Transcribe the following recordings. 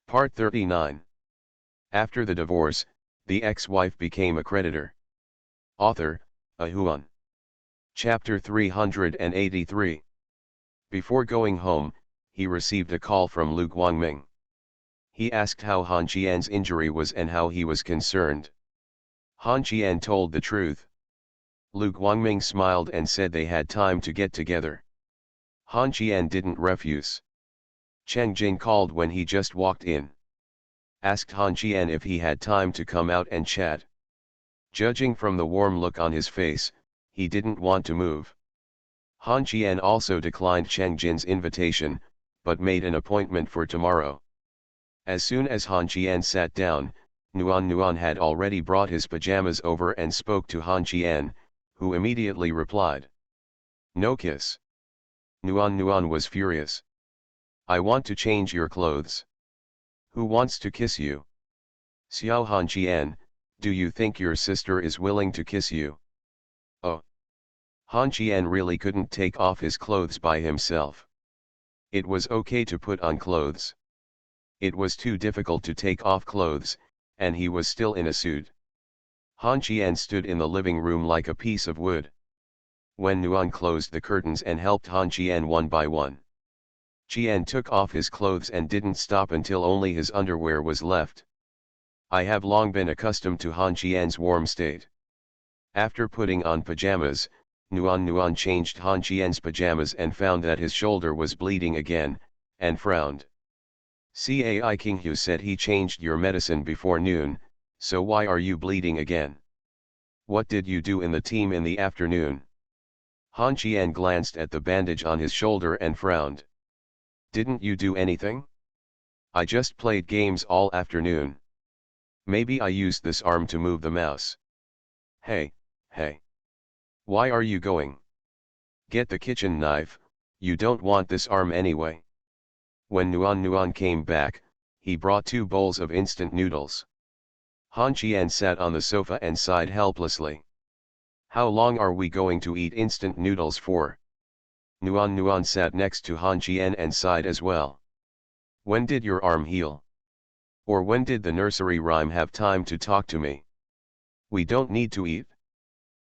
Part 39. After the divorce, the ex-wife became a creditor. Author, Ahuan. Chapter 383. Before going home, he received a call from Lu Guangming. He asked how Han Qian's injury was and how he was concerned. Han Qian told the truth. Lu Guangming smiled and said they had time to get together. Han Qian didn't refuse. Cheng Jing called when he just walked in. Asked Han Qian if he had time to come out and chat. Judging from the warm look on his face, he didn't want to move. Han Qian also declined Cheng Jin's invitation, but made an appointment for tomorrow. As soon as Han Qian sat down, Nuan had already brought his pajamas over and spoke to Han Qian, who immediately replied. No kiss. Nuan was furious. I want to change your clothes. Who wants to kiss you? Xiao Han Qian, do you think your sister is willing to kiss you? Oh. Han Qian really couldn't take off his clothes by himself. It was okay to put on clothes. It was too difficult to take off clothes, and he was still in a suit. Han Qian stood in the living room like a piece of wood. When Nuan closed the curtains and helped Han Qian one by one, Qian took off his clothes and didn't stop until only his underwear was left. I have long been accustomed to Han Qian's warm state. After putting on pajamas, Nuan changed Han Qian's pajamas and found that his shoulder was bleeding again, and frowned. Cai Qinghu said he changed your medicine before noon, so why are you bleeding again? What did you do in the team in the afternoon? Han Qian glanced at the bandage on his shoulder and frowned. Didn't you do anything? I just played games all afternoon. Maybe I used this arm to move the mouse. Hey. Why are you going? Get the kitchen knife, you don't want this arm anyway. When Nuan came back, he brought 2 bowls of instant noodles. Han Qian sat on the sofa and sighed helplessly. How long are we going to eat instant noodles for? Nuan sat next to Han Qian and sighed as well. When did your arm heal? Or when did the nursery rhyme have time to talk to me? We don't need to eat.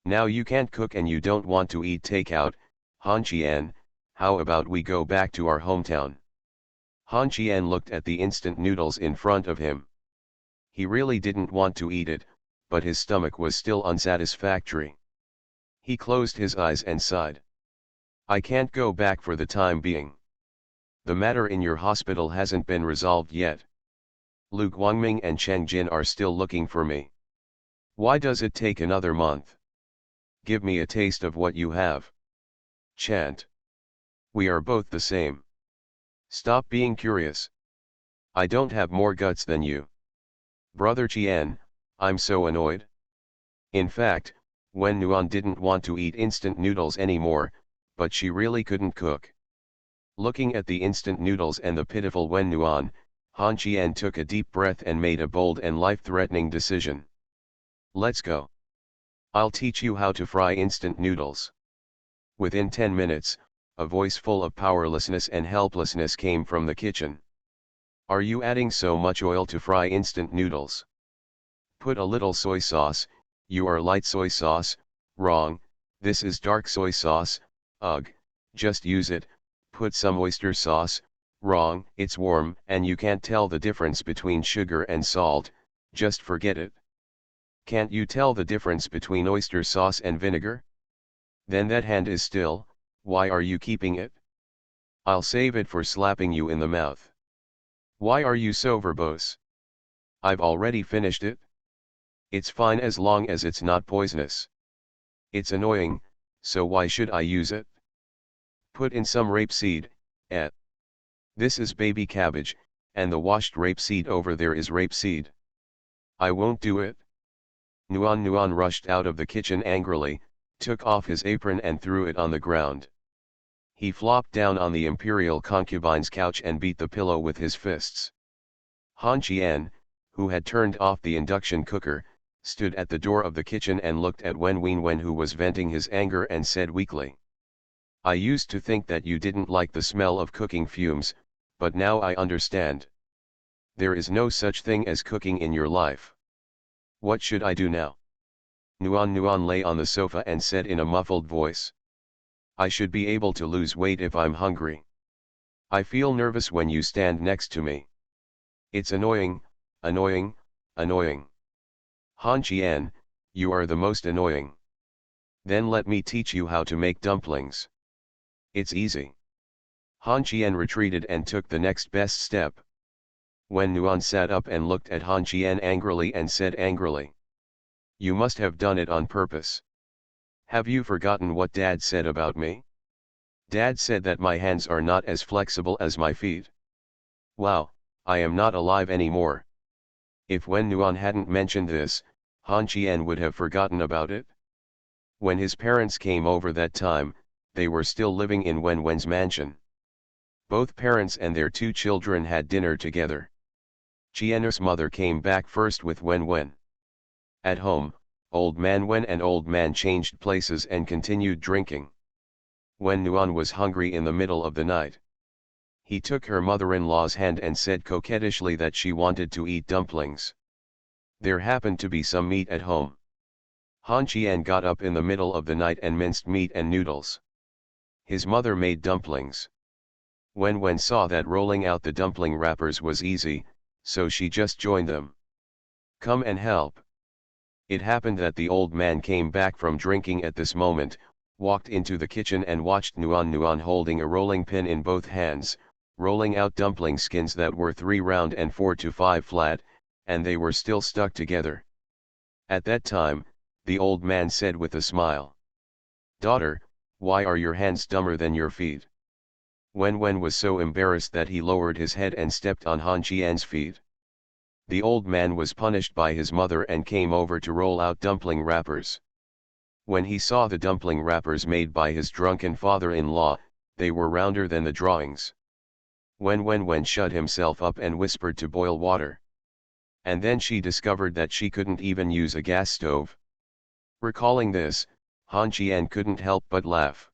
Now you can't cook and you don't want to eat takeout, Han Qian, how about we go back to our hometown? Han Qian looked at the instant noodles in front of him. He really didn't want to eat it, but his stomach was still unsatisfactory. He closed his eyes and sighed. I can't go back for the time being. The matter in your hospital hasn't been resolved yet. Lu Guangming and Cheng Jin are still looking for me. Why does it take another month? Give me a taste of what you have. Chant. We are both the same. Stop being curious. I don't have more guts than you. Brother Qian, I'm so annoyed. In fact, when Nuan didn't want to eat instant noodles anymore, but she really couldn't cook. Looking at the instant noodles and the pitiful Wen Nuan, Han Qian took a deep breath and made a bold and life-threatening decision. Let's go. I'll teach you how to fry instant noodles. Within 10 minutes, a voice full of powerlessness and helplessness came from the kitchen. Are you adding so much oil to fry instant noodles? Put a little soy sauce, you are light soy sauce, wrong, this is dark soy sauce, ugh, just use it, put some oyster sauce, wrong, it's warm and you can't tell the difference between sugar and salt, just forget it. Can't you tell the difference between oyster sauce and vinegar? Then that hand is still, why are you keeping it? I'll save it for slapping you in the mouth. Why are you so verbose? I've already finished it. It's fine as long as it's not poisonous. It's annoying, so why should I use it? Put in some rapeseed, This is baby cabbage, and the washed rapeseed over there is rapeseed. I won't do it. Nuan rushed out of the kitchen angrily, took off his apron and threw it on the ground. He flopped down on the imperial concubine's couch and beat the pillow with his fists. Han Qian, who had turned off the induction cooker, stood at the door of the kitchen and looked at Wen Wenwen, who was venting his anger, and said weakly. I used to think that you didn't like the smell of cooking fumes, but now I understand. There is no such thing as cooking in your life. What should I do now? Nuan lay on the sofa and said in a muffled voice. I should be able to lose weight if I'm hungry. I feel nervous when you stand next to me. It's annoying, annoying, annoying. Han Qian, you are the most annoying. Then let me teach you how to make dumplings. It's easy. Han Qian retreated and took the next best step. When Nuan sat up and looked at Han Qian angrily and said angrily. You must have done it on purpose. Have you forgotten what Dad said about me? Dad said that my hands are not as flexible as my feet. Wow, I am not alive anymore. If Wen Nuan hadn't mentioned this, Han Qian would have forgotten about it. When his parents came over that time, they were still living in Wen Wen's mansion. Both parents and their 2 children had dinner together. Qian's mother came back first with Wen Wen. At home, Old Man Wen and Old Man changed places and continued drinking. Wen Nuan was hungry in the middle of the night. He took her mother-in-law's hand and said coquettishly that she wanted to eat dumplings. There happened to be some meat at home. Han Qian got up in the middle of the night and minced meat and noodles. His mother made dumplings. Wen Wen saw that rolling out the dumpling wrappers was easy, so she just joined them. Come and help. It happened that the old man came back from drinking at this moment, walked into the kitchen and watched Nuan holding a rolling pin in both hands, rolling out dumpling skins that were 3 round and 4 to 5 flat, and they were still stuck together. At that time, the old man said with a smile. Daughter, why are your hands dumber than your feet? Wen Wen was so embarrassed that he lowered his head and stepped on Han Qian's feet. The old man was punished by his mother and came over to roll out dumpling wrappers. When he saw the dumpling wrappers made by his drunken father-in-law, they were rounder than the drawings. Wen Wen shut himself up and whispered to boil water. And then she discovered that she couldn't even use a gas stove. Recalling this, Han Qian couldn't help but laugh.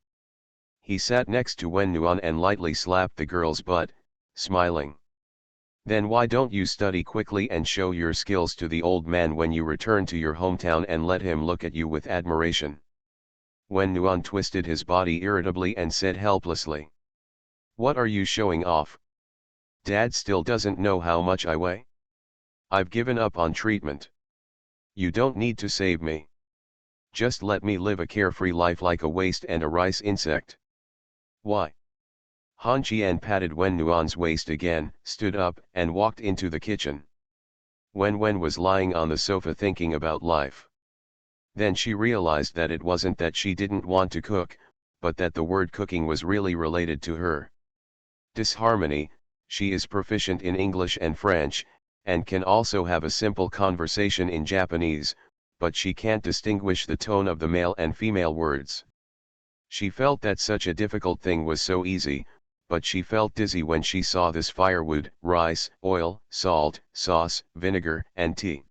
He sat next to Wen Nuan and lightly slapped the girl's butt, smiling. Then why don't you study quickly and show your skills to the old man when you return to your hometown and let him look at you with admiration? Wen Nuan twisted his body irritably and said helplessly. What are you showing off? Dad still doesn't know how much I weigh. I've given up on treatment. You don't need to save me. Just let me live a carefree life like a waste and a rice insect. Why? Han Qian patted Wen Nuan's waist again, stood up, and walked into the kitchen. Wen Wen was lying on the sofa thinking about life. Then she realized that it wasn't that she didn't want to cook, but that the word cooking was really related to her. Disharmony, she is proficient in English and French, and can also have a simple conversation in Japanese, but she can't distinguish the tone of the male and female words. She felt that such a difficult thing was so easy, but she felt dizzy when she saw this firewood, rice, oil, salt, sauce, vinegar, and tea.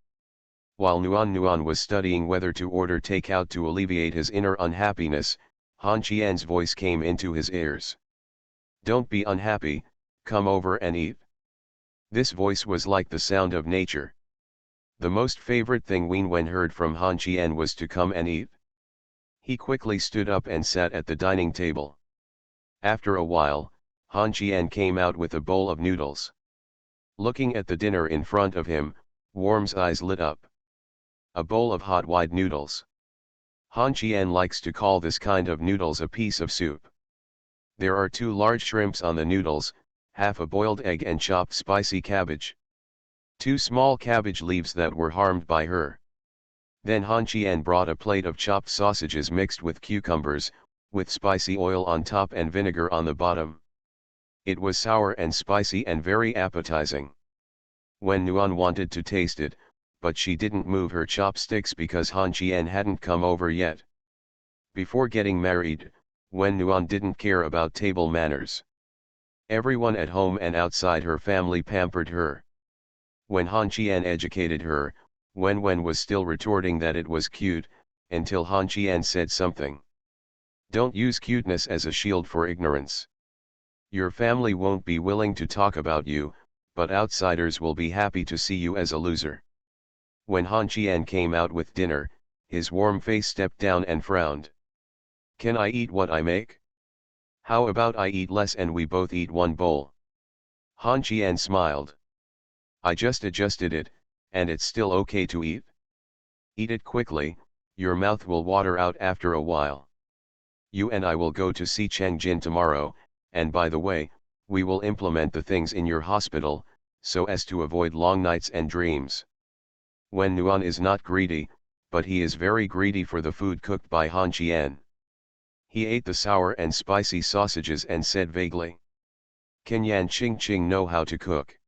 While Nuan was studying whether to order takeout to alleviate his inner unhappiness, Han Qian's voice came into his ears. Don't be unhappy, come over and eat. This voice was like the sound of nature. The most favorite thing Wen Wen heard from Han Qian was to come and eat. He quickly stood up and sat at the dining table. After a while, Han Qian came out with a bowl of noodles. Looking at the dinner in front of him, Worm's eyes lit up. A bowl of hot white noodles. Han Qian likes to call this kind of noodles a piece of soup. There are 2 large shrimps on the noodles, half a boiled egg and chopped spicy cabbage. 2 small cabbage leaves that were harmed by her. Then Han Qian brought a plate of chopped sausages mixed with cucumbers, with spicy oil on top and vinegar on the bottom. It was sour and spicy and very appetizing. Wen Nuan wanted to taste it, but she didn't move her chopsticks because Han Qian hadn't come over yet. Before getting married, Wen Nuan didn't care about table manners. Everyone at home and outside her family pampered her. When Han Qian educated her, Wen Wen was still retorting that it was cute, until Han Qian said something. Don't use cuteness as a shield for ignorance. Your family won't be willing to talk about you, but outsiders will be happy to see you as a loser. When Han Qian came out with dinner, his warm face stepped down and frowned. Can I eat what I make? How about I eat less and we both eat one bowl? Han Qian smiled. I just adjusted it, and it's still okay to eat? Eat it quickly, your mouth will water out after a while. You and I will go to see Cheng Jin tomorrow, and by the way, we will implement the things in your hospital, so as to avoid long nights and dreams. Wen Nuan is not greedy, but he is very greedy for the food cooked by Han Qian. He ate the sour and spicy sausages and said vaguely, "Can Yan Qing Qing know how to cook?"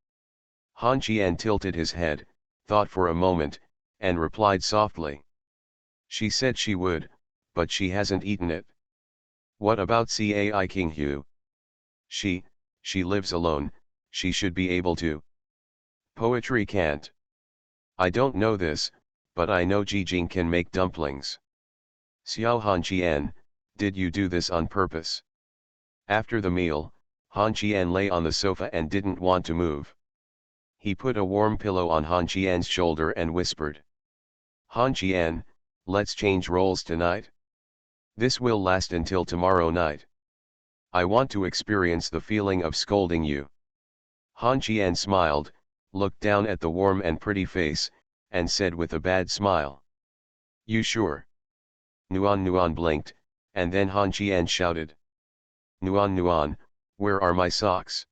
Han Qian tilted his head, thought for a moment, and replied softly. She said she would, but she hasn't eaten it. What about Cai King Hu? She lives alone, she should be able to. Poetry can't. I don't know this, but I know Jijing can make dumplings. Xiao Han Qian, did you do this on purpose? After the meal, Han Qian lay on the sofa and didn't want to move. He put a warm pillow on Han Qian's shoulder and whispered. Han Qian, let's change roles tonight. This will last until tomorrow night. I want to experience the feeling of scolding you. Han Qian smiled, looked down at the warm and pretty face, and said with a bad smile. You sure? Nuan blinked, and then Han Qian shouted. Nuan, where are my socks?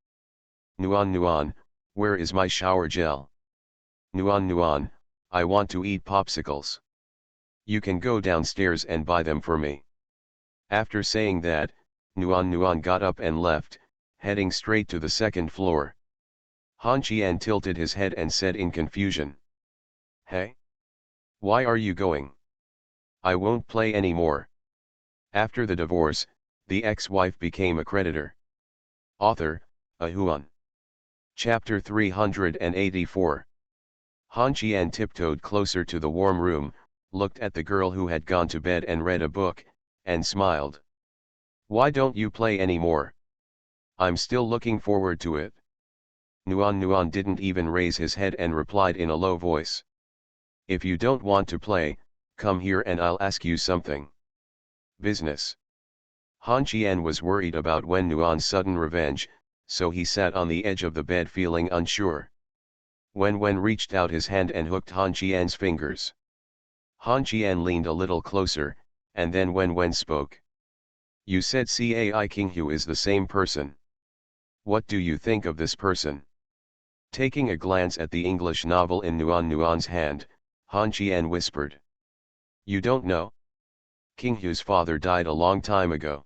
Nuan, where is my shower gel? Nuan, I want to eat popsicles. You can go downstairs and buy them for me. After saying that, Nuan got up and left, heading straight to the second floor. Han Qian tilted his head and said in confusion. Hey? Why are you going? I won't play anymore. After the divorce, the ex-wife became a creditor. Author, A Huan. Chapter 384. Han Qian tiptoed closer to the warm room, looked at the girl who had gone to bed and read a book, and smiled. Why don't you play anymore? I'm still looking forward to it. Nuan didn't even raise his head and replied in a low voice. If you don't want to play, come here and I'll ask you something. Business. Han Qian was worried about Wen Nuan's sudden revenge, so he sat on the edge of the bed feeling unsure. Wen reached out his hand and hooked Han Qian's fingers. Han Qian leaned a little closer, and then Wen spoke. You said Cai King Hu is the same person. What do you think of this person? Taking a glance at the English novel in Nuan's hand, Han Qian whispered. You don't know? King Hu's father died a long time ago.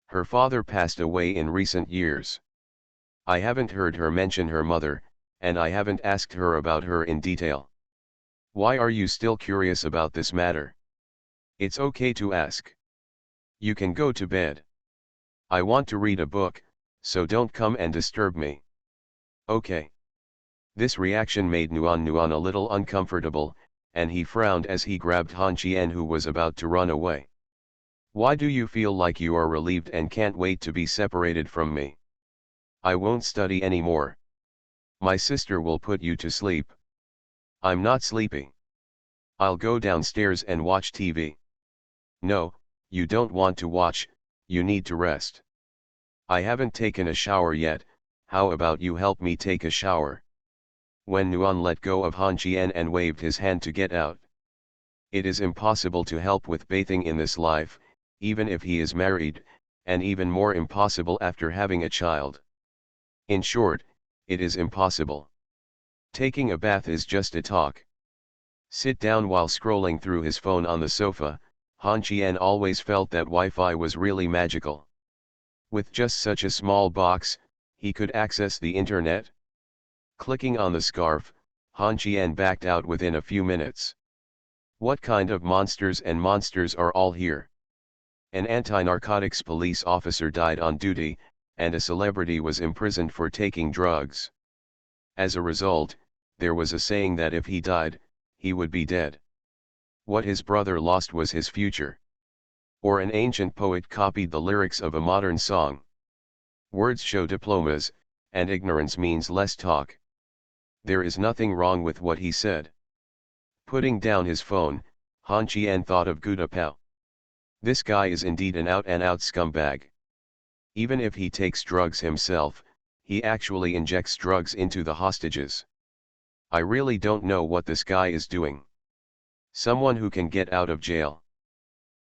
Her father passed away in recent years. I haven't heard her mention her mother, and I haven't asked her about her in detail. Why are you still curious about this matter? It's okay to ask. You can go to bed. I want to read a book, so don't come and disturb me. Okay. This reaction made Nuan a little uncomfortable, and he frowned as he grabbed Han Qian who was about to run away. Why do you feel like you are relieved and can't wait to be separated from me? I won't study anymore. My sister will put you to sleep. I'm not sleepy. I'll go downstairs and watch TV. No, you don't want to watch, you need to rest. I haven't taken a shower yet, how about you help me take a shower? Wen Nuan let go of Han Qian and waved his hand to get out. It is impossible to help with bathing in this life, even if he is married, and even more impossible after having a child. In short, it is impossible. Taking a bath is just a talk. Sit down while scrolling through his phone on the sofa, Han Qian always felt that Wi-Fi was really magical. With just such a small box, he could access the internet. Clicking on the scarf, Han Qian backed out within a few minutes. What kind of monsters are all here? An anti-narcotics police officer died on duty, and a celebrity was imprisoned for taking drugs. As a result, there was a saying that if he died, he would be dead. What his brother lost was his future. Or an ancient poet copied the lyrics of a modern song. Words show diplomas, and ignorance means less talk. There is nothing wrong with what he said. Putting down his phone, Han Qian thought of Gu Dapao. This guy is indeed an out-and-out scumbag. Even if he takes drugs himself, he actually injects drugs into the hostages. I really don't know what this guy is doing. Someone who can get out of jail.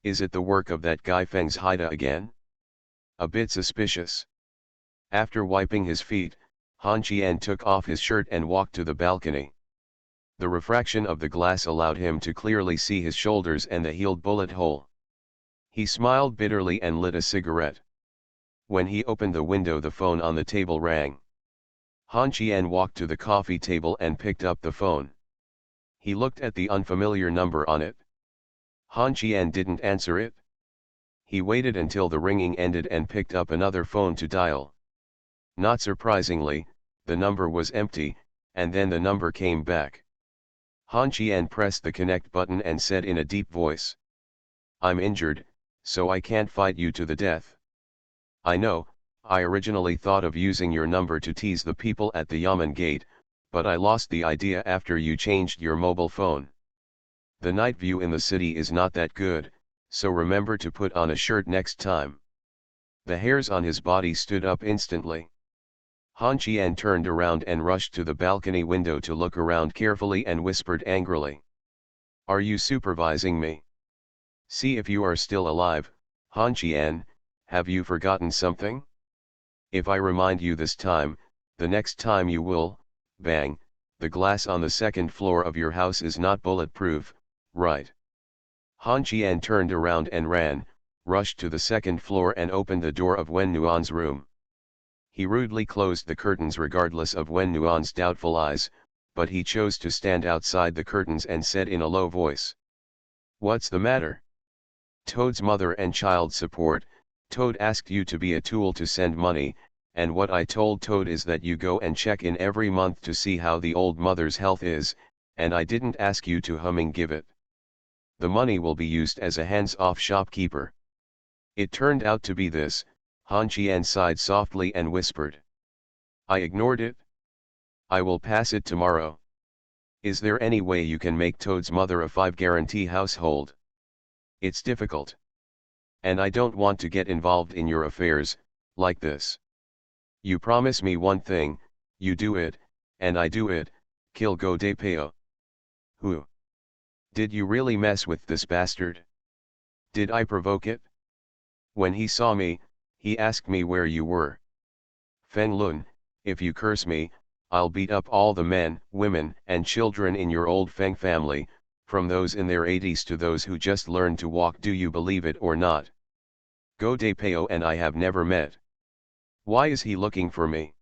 Is it the work of that guy Feng's Haida again? A bit suspicious. After wiping his feet, Han Qian took off his shirt and walked to the balcony. The refraction of the glass allowed him to clearly see his shoulders and the healed bullet hole. He smiled bitterly and lit a cigarette. When he opened the window, the phone on the table rang. Han Qian walked to the coffee table and picked up the phone. He looked at the unfamiliar number on it. Han Qian didn't answer it. He waited until the ringing ended and picked up another phone to dial. Not surprisingly, the number was empty, and then the number came back. Han Qian pressed the connect button and said in a deep voice, "I'm injured, so I can't fight you to the death. I know, I originally thought of using your number to tease the people at the Yamen gate, but I lost the idea after you changed your mobile phone. The night view in the city is not that good, so remember to put on a shirt next time." The hairs on his body stood up instantly. Han Qian turned around and rushed to the balcony window to look around carefully and whispered angrily, "Are you supervising me? See if you are still alive, Han Qian, have you forgotten something? If I remind you this time, the next time you will, bang, the glass on the second floor of your house is not bulletproof, right?" Han Qian turned around and ran, rushed to the second floor and opened the door of Wen Nuan's room. He rudely closed the curtains regardless of Wen Nuan's doubtful eyes, but he chose to stand outside the curtains and said in a low voice, "What's the matter?" "Toad's mother and child support. Toad asked you to be a tool to send money, and what I told Toad is that you go and check in every month to see how the old mother's health is, and I didn't ask you to give it. The money will be used as a hands-off shopkeeper." It turned out to be this. Han Qian sighed softly and whispered, "I ignored it. I will pass it tomorrow. Is there any way you can make Toad's mother a 5-guarantee household? It's difficult. And I don't want to get involved in your affairs, like this. You promise me one thing, you do it, and I do it, kill Go de Peo." "Who? Did you really mess with this bastard? Did I provoke it? When he saw me, he asked me where you were. Feng Lun, if you curse me, I'll beat up all the men, women, and children in your old Feng family, from those in their 80s to those who just learned to walk. Do you believe it or not? Go de Peo and I have never met. Why is he looking for me?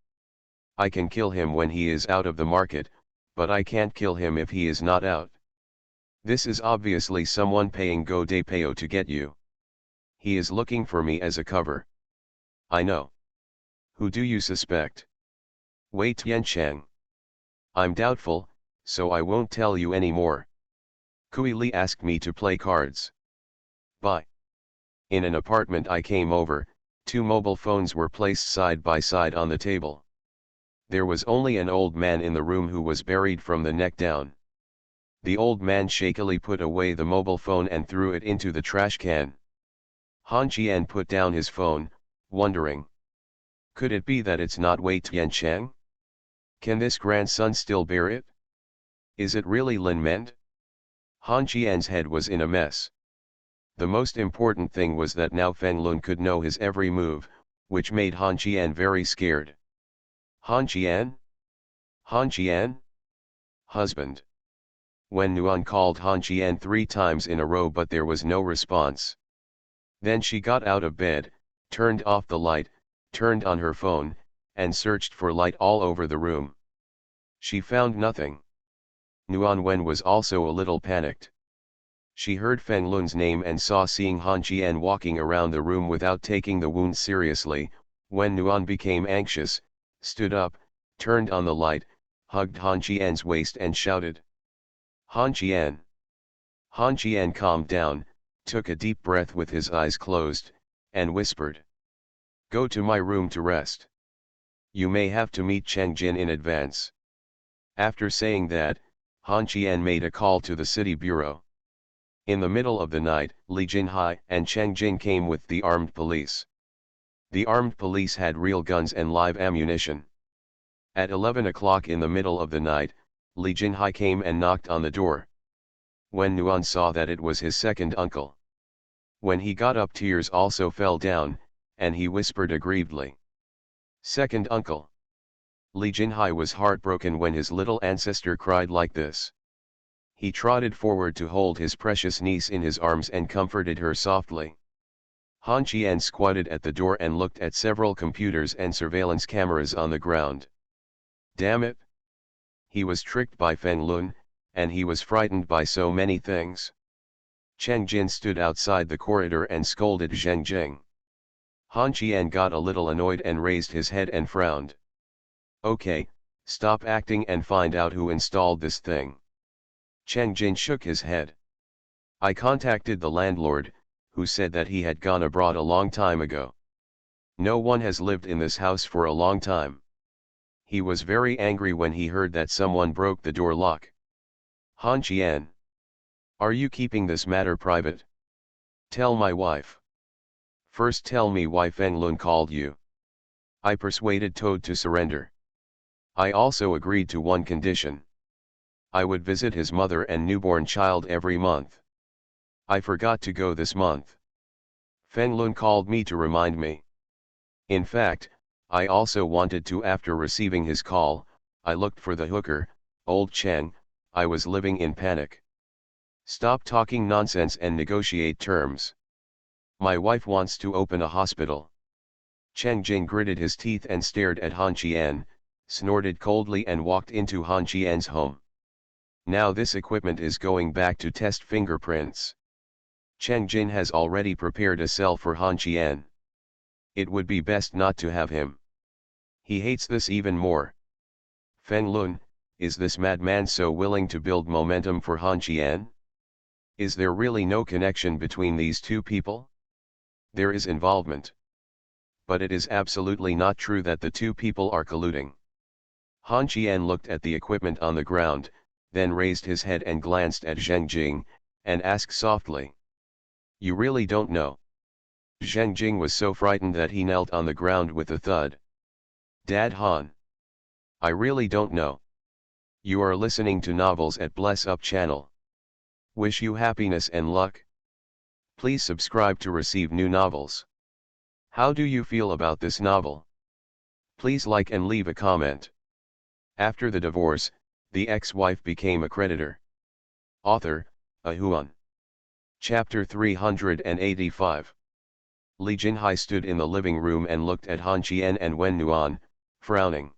I can kill him when he is out of the market, but I can't kill him if he is not out. This is obviously someone paying Go de Peo to get you. He is looking for me as a cover. I know. Who do you suspect? Wei Tiancheng. I'm doubtful, so I won't tell you any more. Kui Li asked me to play cards. Bye. In an apartment I came over, 2 mobile phones were placed side by side on the table. There was only an old man in the room who was buried from the neck down. The old man shakily put away the mobile phone and threw it into the trash can. Han Qian put down his phone, wondering. Could it be that it's not Wei Tiancheng? Can this grandson still bear it? Is it really Lin Mend? Han Qian's head was in a mess. The most important thing was that now Feng Lun could know his every move, which made Han Qian very scared. Han Qian? Han Qian? Husband. Wen Nuan called Han Qian 3 times in a row, but there was no response. Then she got out of bed, turned off the light, turned on her phone, and searched for light all over the room. She found nothing. Nuan Wen was also a little panicked. She heard Feng Lun's name and seeing Han Qian walking around the room without taking the wound seriously. Wen Nuan became anxious, stood up, turned on the light, hugged Han Qian's waist and shouted, "Han Qian!" Han Qian calmed down, took a deep breath with his eyes closed, and whispered, "Go to my room to rest." You may have to meet Cheng Jin in advance. After saying that, Han Qian made a call to the city bureau. In the middle of the night, Li Jinhai and Cheng Jin came with the armed police. The armed police had real guns and live ammunition. At 11 o'clock in the middle of the night, Li Jinhai came and knocked on the door. When Nuan saw that it was his second uncle. When he got up, tears also fell down, and he whispered aggrievedly, "Second uncle." Li Jinhai was heartbroken when his little ancestor cried like this. He trotted forward to hold his precious niece in his arms and comforted her softly. Han Qian squatted at the door and looked at several computers and surveillance cameras on the ground. Damn it! He was tricked by Feng Lun, and he was frightened by so many things. Cheng Jin stood outside the corridor and scolded Zheng Jing. Han Qian got a little annoyed and raised his head and frowned. "Okay, stop acting and find out who installed this thing." Cheng Jin shook his head. "I contacted the landlord, who said that he had gone abroad a long time ago. No one has lived in this house for a long time." He was very angry when he heard that someone broke the door lock. "Han Qian, are you keeping this matter private? Tell my wife. First tell me why Feng Lun called you." "I persuaded Toad to surrender. I also agreed to one condition. I would visit his mother and newborn child every month. I forgot to go this month. Feng Lun called me to remind me. In fact, I also wanted to. After receiving his call, I looked for the hooker, old Cheng. I was living in panic. Stop talking nonsense and negotiate terms. My wife wants to open a hospital." Cheng Jin gritted his teeth and stared at Han Qian, snorted coldly and walked into Han Qian's home. "Now this equipment is going back to test fingerprints. Cheng Jin has already prepared a cell for Han Qian. It would be best not to have him. He hates this even more. Feng Lun, is this madman so willing to build momentum for Han Qian? Is there really no connection between these two people? There is involvement. But it is absolutely not true that the two people are colluding." Han Qian looked at the equipment on the ground, then raised his head and glanced at Zheng Jing, and asked softly, "You really don't know?" Zheng Jing was so frightened that he knelt on the ground with a thud. "Dad Han, I really don't know." You are listening to Novels at Bless Up channel. Wish you happiness and luck. Please subscribe to receive new novels. How do you feel about this novel? Please like and leave a comment. After the divorce, the ex-wife became a creditor. Author, Ahuan. Chapter 385. Li Jinhai stood in the living room and looked at Han Qian and Wen Nuan, frowning.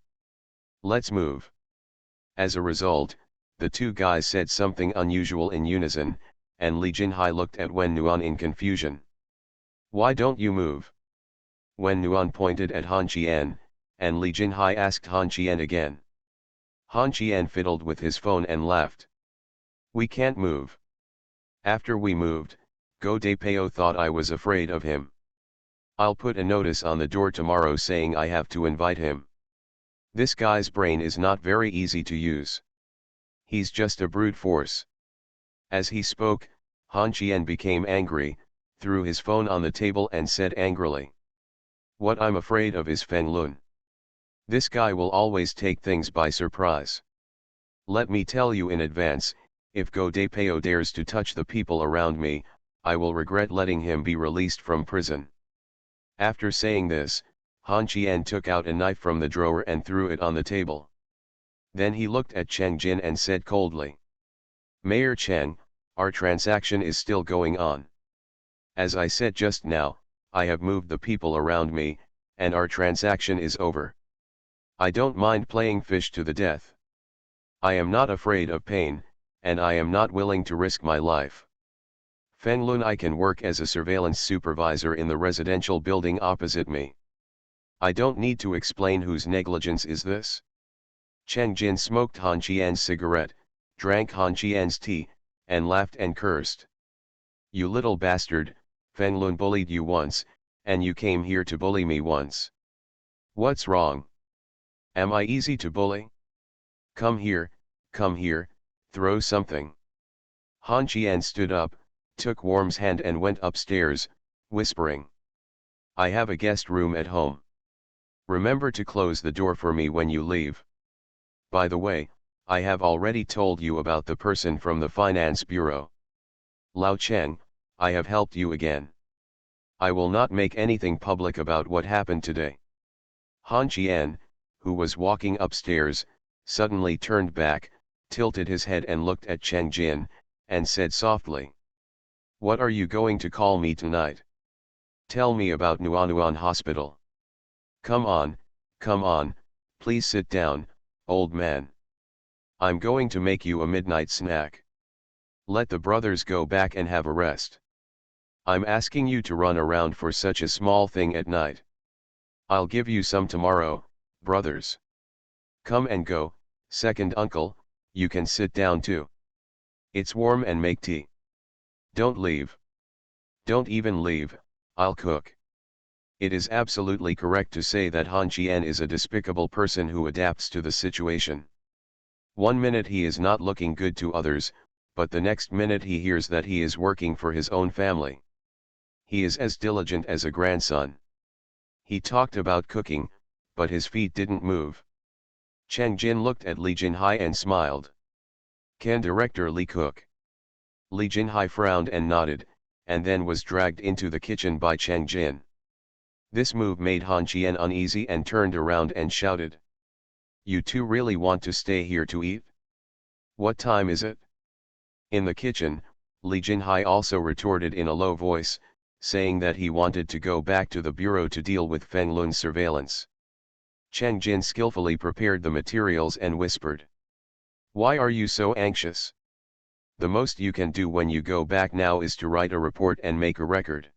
"Let's move." As a result, the two guys said something unusual in unison, and Li Jinhai looked at Wen Nuan in confusion. "Why don't you move?" Wen Nuan pointed at Han Qian, and Li Jinhai asked Han Qian again. Han Qian fiddled with his phone and laughed. "We can't move. After we moved, Go De Peo thought I was afraid of him. I'll put a notice on the door tomorrow saying I have to invite him. This guy's brain is not very easy to use. He's just a brute force." As he spoke, Han Qian became angry, threw his phone on the table and said angrily, "What I'm afraid of is Feng Lun. This guy will always take things by surprise. Let me tell you in advance, if Go De Peo dares to touch the people around me, I will regret letting him be released from prison." After saying this, Han Qian took out a knife from the drawer and threw it on the table. Then he looked at Cheng Jin and said coldly, "Mayor Cheng, our transaction is still going on. As I said just now, I have moved the people around me, and our transaction is over. I don't mind playing fish to the death. I am not afraid of pain, and I am not willing to risk my life. Feng Lun, I can work as a surveillance supervisor in the residential building opposite me. I don't need to explain whose negligence is this." Cheng Jin smoked Han Qian's cigarette, drank Han Qian's tea, and laughed and cursed. "You little bastard, Feng Lun bullied you once, and you came here to bully me once. What's wrong? Am I easy to bully? Come here, throw something. Han Qian stood up, took Worm's hand and went upstairs, whispering. I have a guest room at home. Remember to close the door for me when you leave. By the way, I have already told you about the person from the finance bureau. Lao Cheng, I have helped you again. I will not make anything public about what happened today. Han Qian, who was walking upstairs, suddenly turned back, tilted his head and looked at Cheng Jin, and said softly. What are you going to call me tonight? Tell me about Nuanuan Hospital. Come on, please sit down, old man. I'm going to make you a midnight snack. Let the brothers go back and have a rest. I'm asking you to run around for such a small thing at night. I'll give you some tomorrow, brothers. Come and go, second uncle, you can sit down too. It's warm and make tea. Don't leave. Don't even leave, I'll cook. It is absolutely correct to say that Han Qian is a despicable person who adapts to the situation. One minute he is not looking good to others, but the next minute he hears that he is working for his own family. He is as diligent as a grandson. He talked about cooking, but his feet didn't move. Cheng Jin looked at Li Jinhai and smiled. Can Director Li cook? Li Jinhai frowned and nodded, and then was dragged into the kitchen by Cheng Jin. This move made Han Qian uneasy and turned around and shouted. You two really want to stay here to eat? What time is it? In the kitchen, Li Jinhai also retorted in a low voice, saying that he wanted to go back to the bureau to deal with Feng Lun's surveillance. Cheng Jin skillfully prepared the materials and whispered. Why are you so anxious? The most you can do when you go back now is to write a report and make a record.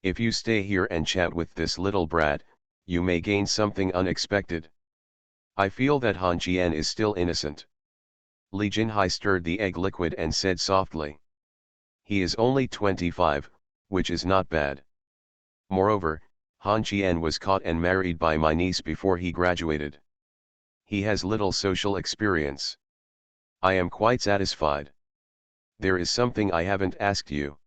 If you stay here and chat with this little brat, you may gain something unexpected. I feel that Han Qian is still innocent. Li Jinhai stirred the egg liquid and said softly. He is only 25, which is not bad. Moreover, Han Qian was caught and married by my niece before he graduated. He has little social experience. I am quite satisfied. There is something I haven't asked you.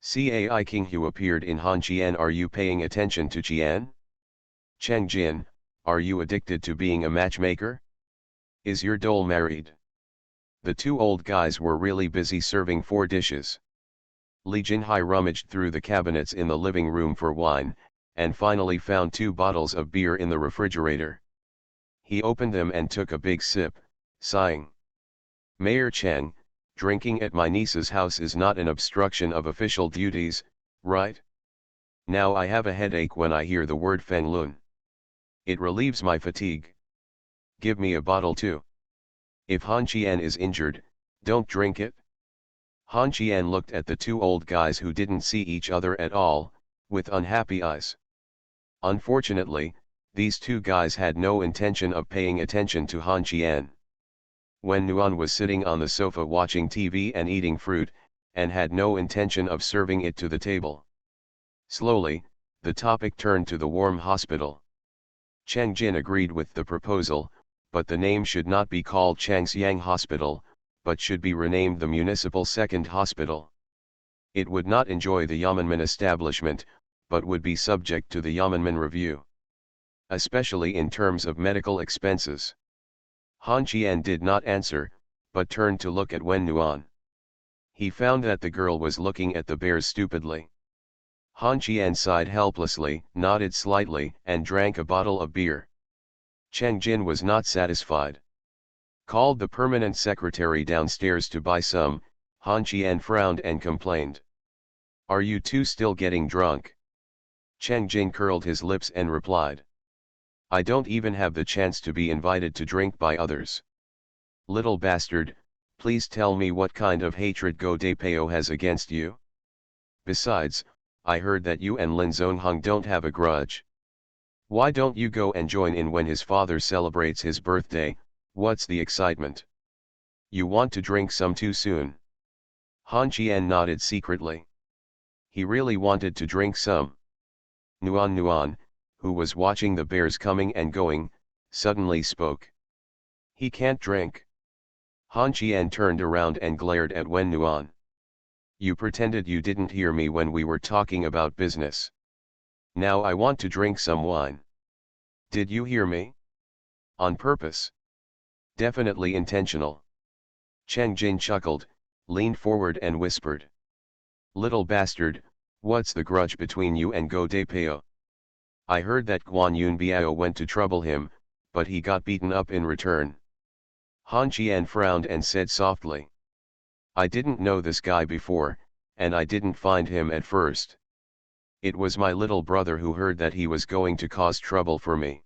Cai King Hu appeared in Han Qian. Are you paying attention to Qian? Cheng Jin, are you addicted to being a matchmaker? Is your dole married? The two old guys were really busy serving 4 dishes. Li Jinhai rummaged through the cabinets in the living room for wine, and finally found 2 bottles of beer in the refrigerator. He opened them and took a big sip, sighing. Mayor Cheng, drinking at my niece's house is not an obstruction of official duties, right? Now I have a headache when I hear the word Feng Lun. It relieves my fatigue. Give me a bottle too. If Han Qian is injured, don't drink it. Han Qian looked at the 2 old guys who didn't see each other at all, with unhappy eyes. Unfortunately, these 2 guys had no intention of paying attention to Han Qian. When Nuan was sitting on the sofa watching TV and eating fruit, and had no intention of serving it to the table. Slowly, the topic turned to the Warm Hospital. Cheng Jin agreed with the proposal, but the name should not be called Changxiang Hospital, but should be renamed the Municipal Second Hospital. It would not enjoy the Yamanmen establishment, but would be subject to the Yamanmen review. Especially in terms of medical expenses. Han Qian did not answer, but turned to look at Wen Nuan. He found that the girl was looking at the bears stupidly. Han Qian sighed helplessly, nodded slightly, and drank a bottle of beer. Cheng Jin was not satisfied. Called the permanent secretary downstairs to buy some. Han Qian frowned and complained. Are you two still getting drunk? Cheng Jin curled his lips and replied. I don't even have the chance to be invited to drink by others. Little bastard, please tell me what kind of hatred Go De Peo has against you? Besides, I heard that you and Lin Zonghong don't have a grudge. Why don't you go and join in when his father celebrates his birthday? What's the excitement? You want to drink some too soon? Han Qian nodded secretly. He really wanted to drink some. Nuan, who was watching the bears coming and going, suddenly spoke. He can't drink. Han Qian turned around and glared at Wen Nuan. You pretended you didn't hear me when we were talking about business. Now I want to drink some wine. Did you hear me? On purpose. Definitely intentional. Cheng Jin chuckled, leaned forward and whispered. Little bastard, what's the grudge between you and Go De Peo? I heard that Guan Yun Biao went to trouble him, but he got beaten up in return. Han Qian frowned and said softly. I didn't know this guy before, and I didn't find him at first. It was my little brother who heard that he was going to cause trouble for me.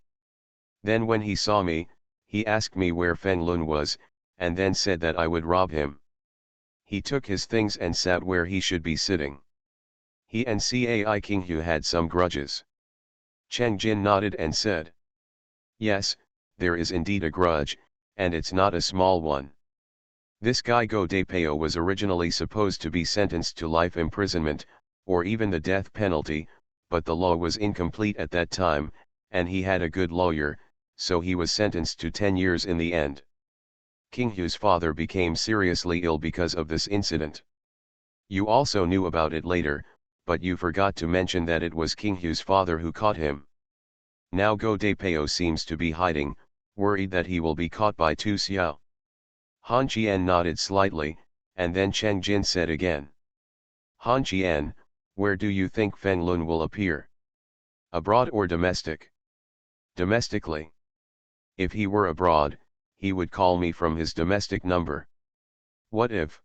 Then when he saw me, he asked me where Feng Lun was, and then said that I would rob him. He took his things and sat where he should be sitting. He and Cai King Hu had some grudges. Cheng Jin nodded and said. Yes, there is indeed a grudge, and it's not a small one. This guy Go De Peo was originally supposed to be sentenced to life imprisonment, or even the death penalty, but the law was incomplete at that time, and he had a good lawyer, so he was sentenced to 10 years in the end. King Hu's father became seriously ill because of this incident. You also knew about it later, but you forgot to mention that it was King Hu's father who caught him. Now Go De Peo seems to be hiding, worried that he will be caught by Tu Xiao. Han Qian nodded slightly, and then Cheng Jin said again. Han Qian, where do you think Feng Lun will appear? Abroad or domestic? Domestically. If he were abroad, he would call me from his domestic number. What if?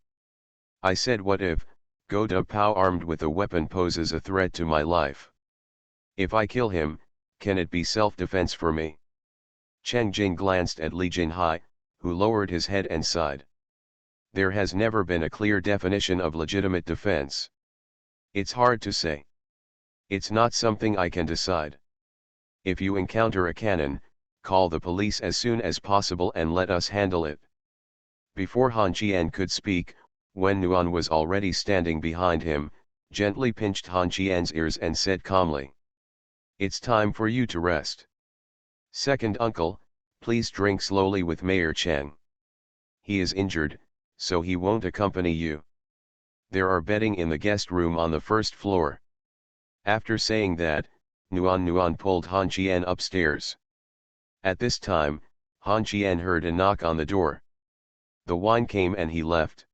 I said what if, Go De Pao armed with a weapon poses a threat to my life. If I kill him, can it be self-defense for me? Cheng Jin glanced at Li Jinhai, who lowered his head and sighed. There has never been a clear definition of legitimate defense. It's hard to say. It's not something I can decide. If you encounter a cannon, call the police as soon as possible and let us handle it. Before Han Qian could speak, Wen Nuan was already standing behind him, gently pinched Han Qian's ears and said calmly. It's time for you to rest. Second uncle, please drink slowly with Mayor Cheng. He is injured, so he won't accompany you. There are bedding in the guest room on the first floor. After saying that, Nuan pulled Han Qian upstairs. At this time, Han Qian heard a knock on the door. The wine came and he left.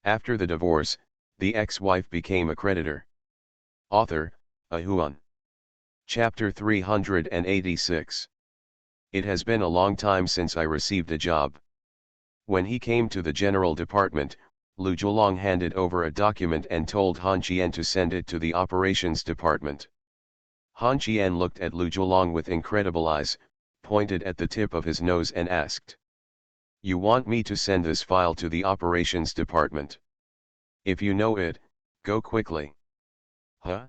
After the divorce, the ex-wife became a creditor. Author, A Huan. Chapter 386. It has been a long time since I received a job. When he came to the general department, Lu Zhuolong handed over a document and told Han Qian to send it to the operations department. Han Qian looked at Lu Zhuolong with incredible eyes, pointed at the tip of his nose and asked. You want me to send this file to the operations department? If you know it, go quickly. Huh?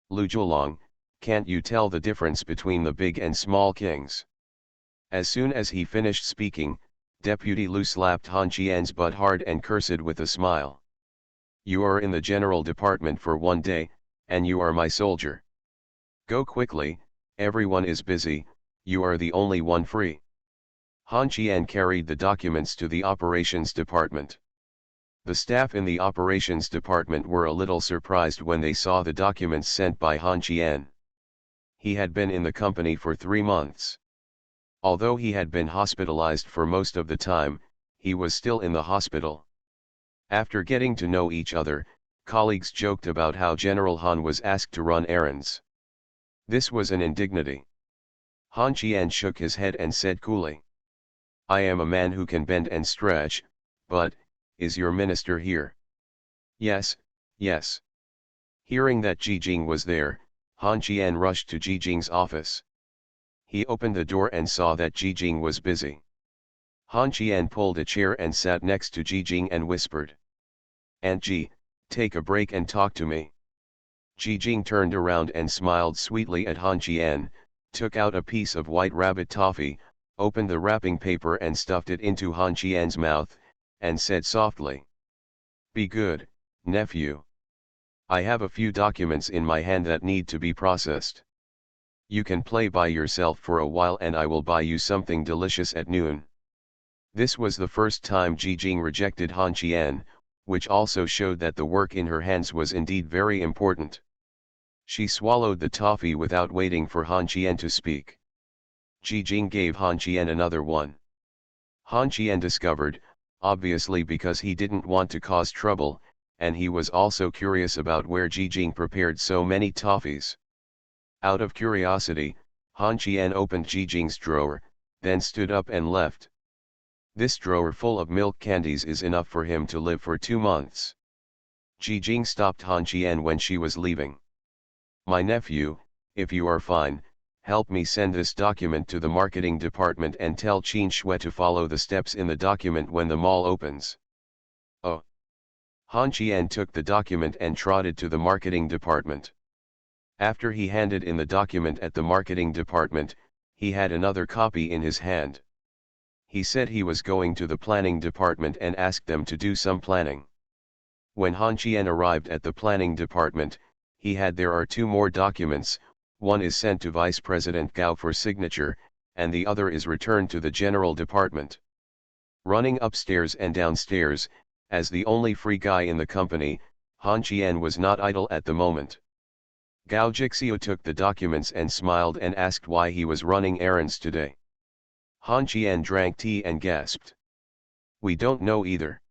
Lu Zhuolong, can't you tell the difference between the big and small kings? As soon as he finished speaking, Deputy Lu slapped Han Qian's butt hard and cursed with a smile. You are in the general department for 1 day, and you are my soldier. Go quickly, everyone is busy, you are the only one free. Han Qian carried the documents to the operations department. The staff in the operations department were a little surprised when they saw the documents sent by Han Qian. He had been in the company for 3 months. Although he had been hospitalized for most of the time, he was still in the hospital. After getting to know each other, colleagues joked about how General Han was asked to run errands. This was an indignity. Han Qian shook his head and said coolly. I am a man who can bend and stretch, but, is your minister here? Yes, yes. Hearing that Ji Jing was there, Han Qian rushed to Ji Jing's office. He opened the door and saw that Ji Jing was busy. Han Qian pulled a chair and sat next to Ji Jing and whispered. Aunt Ji, take a break and talk to me. Ji Jing turned around and smiled sweetly at Han Qian, took out a piece of white rabbit toffee, opened the wrapping paper and stuffed it into Han Qian's mouth, and said softly. Be good, nephew. I have a few documents in my hand that need to be processed. You can play by yourself for a while and I will buy you something delicious at noon. This was the first time Ji Jing rejected Han Qian, which also showed that the work in her hands was indeed very important. She swallowed the toffee without waiting for Han Qian to speak. Ji Jing gave Han Qian another one. Han Qian discovered, obviously because he didn't want to cause trouble, and he was also curious about where Ji Jing prepared so many toffees. Out of curiosity, Han Qian opened Ji Jing's drawer, then stood up and left. This drawer full of milk candies is enough for him to live for 2 months. Ji Jing stopped Han Qian when she was leaving. My nephew, if you are fine, help me send this document to the marketing department and tell Qin Shui to follow the steps in the document when the mall opens. Oh. Han Qian took the document and trotted to the marketing department. After he handed in the document at the marketing department, he had another copy in his hand. He said he was going to the planning department and asked them to do some planning. When Han Qian arrived at the planning department, he had there are 2 more documents, one is sent to Vice President Gao for signature, and the other is returned to the general department. Running upstairs and downstairs, as the only free guy in the company, Han Qian was not idle at the moment. Gao Jixiu took the documents and smiled and asked why he was running errands today. Han Qian drank tea and gasped. We don't know either.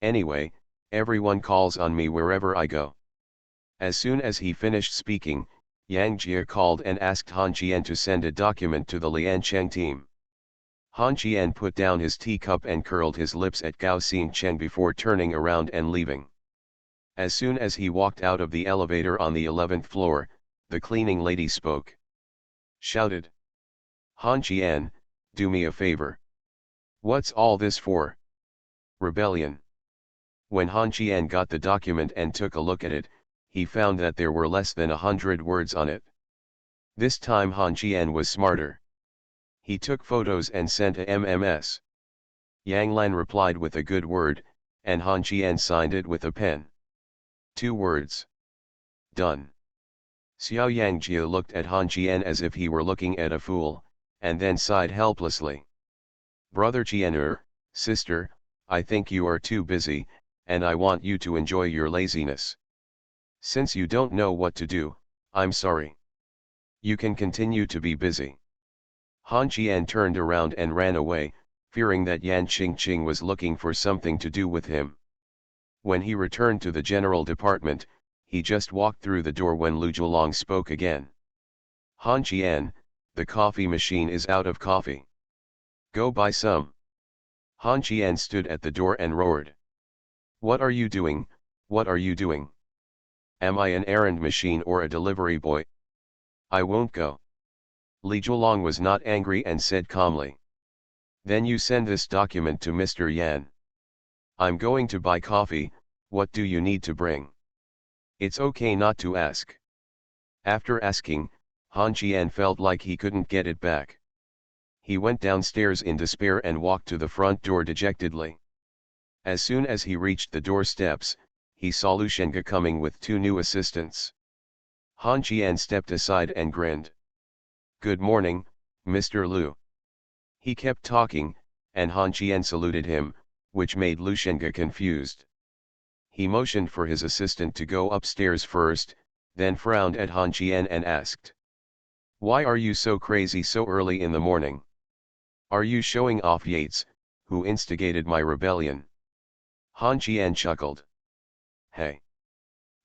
Anyway, everyone calls on me wherever I go. As soon as he finished speaking, Yang Jie called and asked Han Qian to send a document to the Liancheng team. Han Qian put down his teacup and curled his lips at Gao Xingcheng before turning around and leaving. As soon as he walked out of the elevator on the 11th floor, the cleaning lady spoke. Shouted. Han Qian, do me a favor. What's all this for? Rebellion. When Han Qian got the document and took a look at it, he found that there were less than 100 words on it. This time Han Qian was smarter. He took photos and sent a MMS. Yang Lan replied with a good word, and Han Qian signed it with a pen. 2 words. Done. Xiao Yangjie looked at Han Qian as if he were looking at a fool, and then sighed helplessly. Brother Qianer, sister, I think you are too busy, and I want you to enjoy your laziness. Since you don't know what to do, I'm sorry. You can continue to be busy. Han Qian turned around and ran away, fearing that Yan Qingqing was looking for something to do with him. When he returned to the general department, he just walked through the door when Lu Zhuolong spoke again. Han Qian, the coffee machine is out of coffee. Go buy some. Han Qian stood at the door and roared. What are you doing, what are you doing? Am I an errand machine or a delivery boy? I won't go. Li Zhuolong was not angry and said calmly. Then you send this document to Mr. Yan. I'm going to buy coffee, what do you need to bring? It's okay not to ask. After asking, Han Qian felt like he couldn't get it back. He went downstairs in despair and walked to the front door dejectedly. As soon as he reached the doorsteps, he saw Lu Shenga coming with 2 new assistants. Han Qian stepped aside and grinned. Good morning, Mr. Lu. He kept talking, and Han Qian saluted him, which made Lu Shenga confused. He motioned for his assistant to go upstairs first, then frowned at Han Qian and asked. Why are you so crazy so early in the morning? Are you showing off Yates, who instigated my rebellion? Han Qian chuckled. Hey!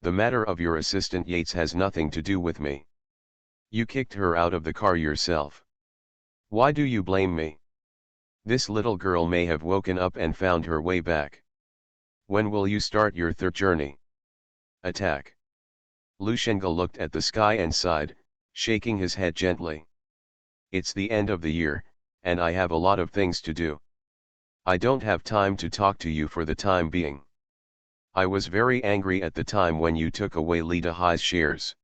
The matter of your assistant Yates has nothing to do with me. You kicked her out of the car yourself. Why do you blame me? This little girl may have woken up and found her way back. When will you start your third journey? Attack. Lu Shenga looked at the sky and sighed, shaking his head gently. It's the end of the year, and I have a lot of things to do. I don't have time to talk to you for the time being. I was very angry at the time when you took away Li Dehai's shares.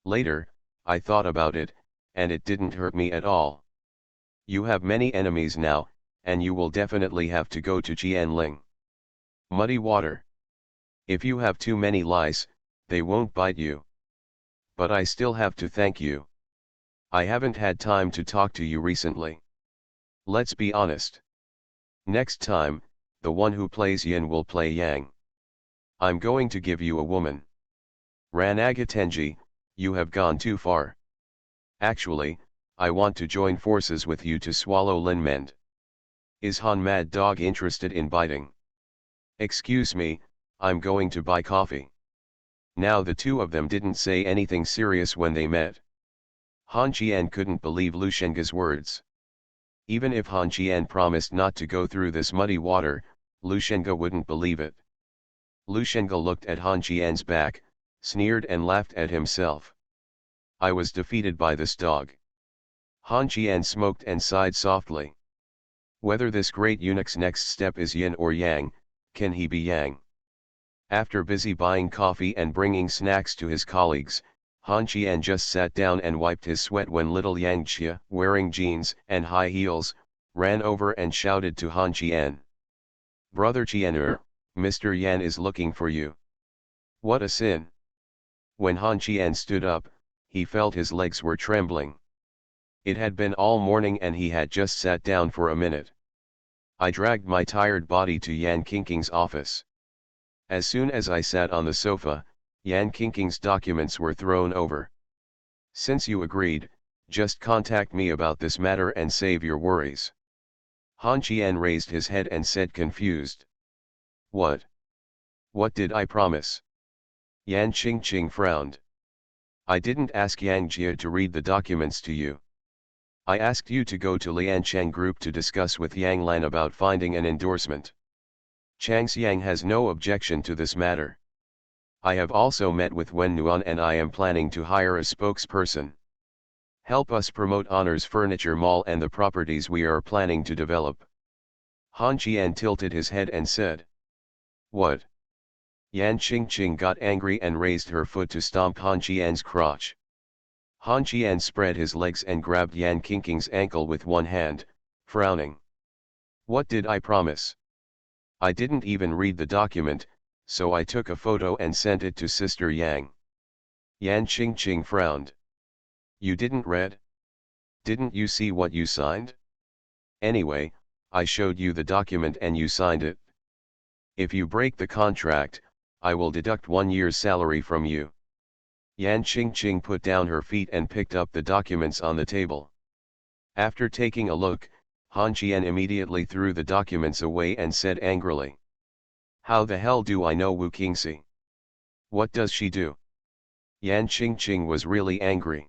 Later, I thought about it, and it didn't hurt me at all. You have many enemies now, and you will definitely have to go to Jianling. Muddy water. If you have too many lice, they won't bite you. But I still have to thank you. I haven't had time to talk to you recently. Let's be honest. Next time, the one who plays yin will play yang. I'm going to give you a woman. Ranagatenji, you have gone too far. Actually, I want to join forces with you to swallow Linmend. Is Han Mad Dog interested in biting? Excuse me, I'm going to buy coffee. Now the two of them didn't say anything serious when they met. Han Qian couldn't believe Lu Shenge's words. Even if Han Qian promised not to go through this muddy water, Lu Shenge wouldn't believe it. Lu Shenge looked at Han Qian's back, sneered and laughed at himself. I was defeated by this dog. Han Qian smoked and sighed softly. Whether this great eunuch's next step is yin or yang, can he be yang? After busy buying coffee and bringing snacks to his colleagues, Han Qian just sat down and wiped his sweat when little Yang Jia, wearing jeans and high heels, ran over and shouted to Han Qian. Brother Qian, Mr. Yan is looking for you. What a sin! When Han Qian stood up, he felt his legs were trembling. It had been all morning and he had just sat down for a minute. I dragged my tired body to Yan Qingqing's office. As soon as I sat on the sofa, Yan Qingqing's documents were thrown over. Since you agreed, just contact me about this matter and save your worries. Han Qian raised his head and said confused. What? What did I promise? Yan Qingqing frowned. I didn't ask Yang Jia to read the documents to you. I asked you to go to Liancheng Group to discuss with Yang Lan about finding an endorsement. Chang Xiang has no objection to this matter. I have also met with Wen Nuan and I am planning to hire a spokesperson. Help us promote Honor's Furniture Mall and the properties we are planning to develop. Han Qian tilted his head and said. What? Yan Qingqing got angry and raised her foot to stomp Han Qian's crotch. Han Qian spread his legs and grabbed Yan Qingqing's ankle with one hand, frowning. What did I promise? I didn't even read the document, so I took a photo and sent it to Sister Yang. Yan Qingqing frowned. You didn't read? Didn't you see what you signed? Anyway, I showed you the document and you signed it. If you break the contract, I will deduct 1 year's salary from you. Yan Qingqing put down her feet and picked up the documents on the table. After taking a look, Han Qian immediately threw the documents away and said angrily. How the hell do I know Wu Qingxi? What does she do? Yan Qingqing was really angry.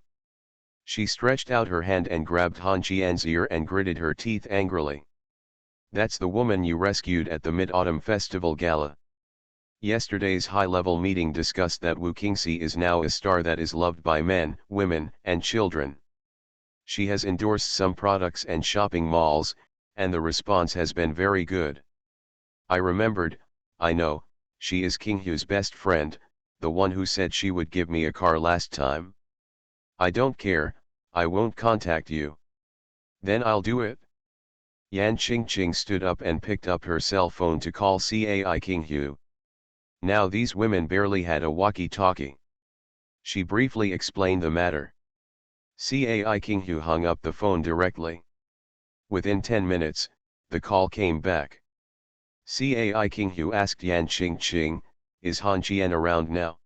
She stretched out her hand and grabbed Han Qian's ear and gritted her teeth angrily. That's the woman you rescued at the Mid-Autumn Festival Gala. Yesterday's high-level meeting discussed that Wu Qingxi is now a star that is loved by men, women, and children. She has endorsed some products and shopping malls, and the response has been very good. I remembered, I know, she is King Hu's best friend, the one who said she would give me a car last time. I don't care, I won't contact you. Then I'll do it. Yan Qingqing stood up and picked up her cell phone to call Cai King Hu. Now these women barely had a walkie-talkie. She briefly explained the matter. Cai King Hu hung up the phone directly. Within 10 minutes, the call came back. Cai King Hu asked Yan Qingqing, is Han Qian around now?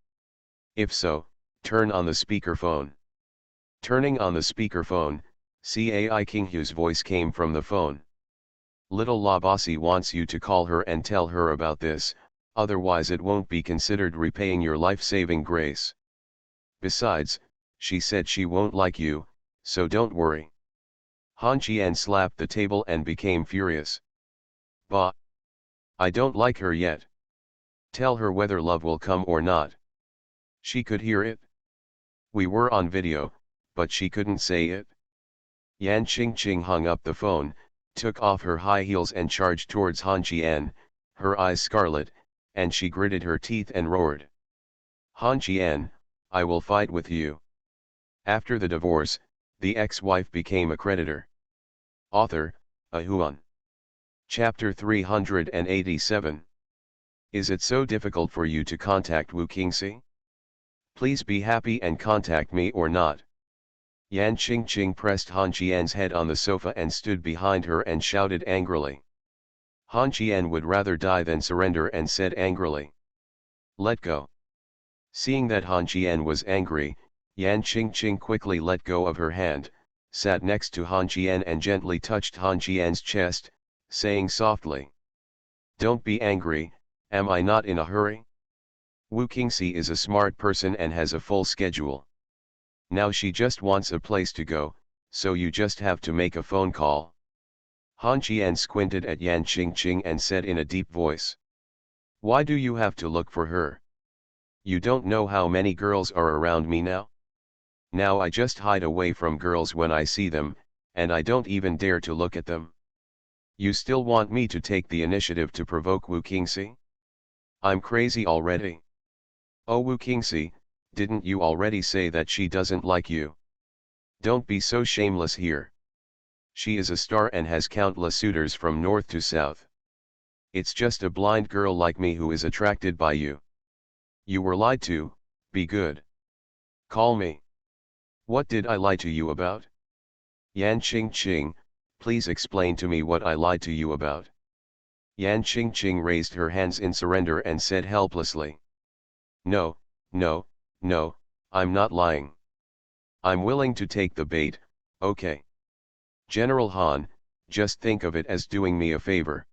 If so, turn on the speakerphone. Turning on the speakerphone, Cai King Hu's voice came from the phone. Little La Bossy wants you to call her and tell her about this, otherwise it won't be considered repaying your life-saving grace. Besides, she said she won't like you, so don't worry. Han Qian slapped the table and became furious. Bah! I don't like her yet. Tell her whether love will come or not. She could hear it. We were on video, but she couldn't say it. Yan Qingqing hung up the phone, took off her high heels and charged towards Han Qian, her eyes scarlet, and she gritted her teeth and roared. Han Qian, I will fight with you. After the divorce, the ex-wife became a creditor. Author, Ahuan. Chapter 387. Is it so difficult for you to contact Wu Qingxi? Please be happy and contact me or not. Yan Qingqing pressed Han Qian's head on the sofa and stood behind her and shouted angrily. Han Qian would rather die than surrender and said angrily, "Let go." Seeing that Han Qian was angry, Yan Qingqing quickly let go of her hand, sat next to Han Qian and gently touched Han Qian's chest, saying softly, "Don't be angry, am I not in a hurry? Wu Qingxi is a smart person and has a full schedule. Now she just wants a place to go, so you just have to make a phone call." Han Qian squinted at Yan Qingqing and said in a deep voice, "Why do you have to look for her? You don't know how many girls are around me now? Now I just hide away from girls when I see them, and I don't even dare to look at them. You still want me to take the initiative to provoke Wu Qingxi? I'm crazy already. Oh Wu Qingxi, didn't you already say that she doesn't like you? Don't be so shameless here. She is a star and has countless suitors from north to south. It's just a blind girl like me who is attracted by you. You were lied to, be good. Call me. What did I lie to you about? Yan Qingqing, please explain to me what I lied to you about." Yan Qingqing raised her hands in surrender and said helplessly, "No, no, no, I'm not lying. I'm willing to take the bait, okay? General Han, just think of it as doing me a favor."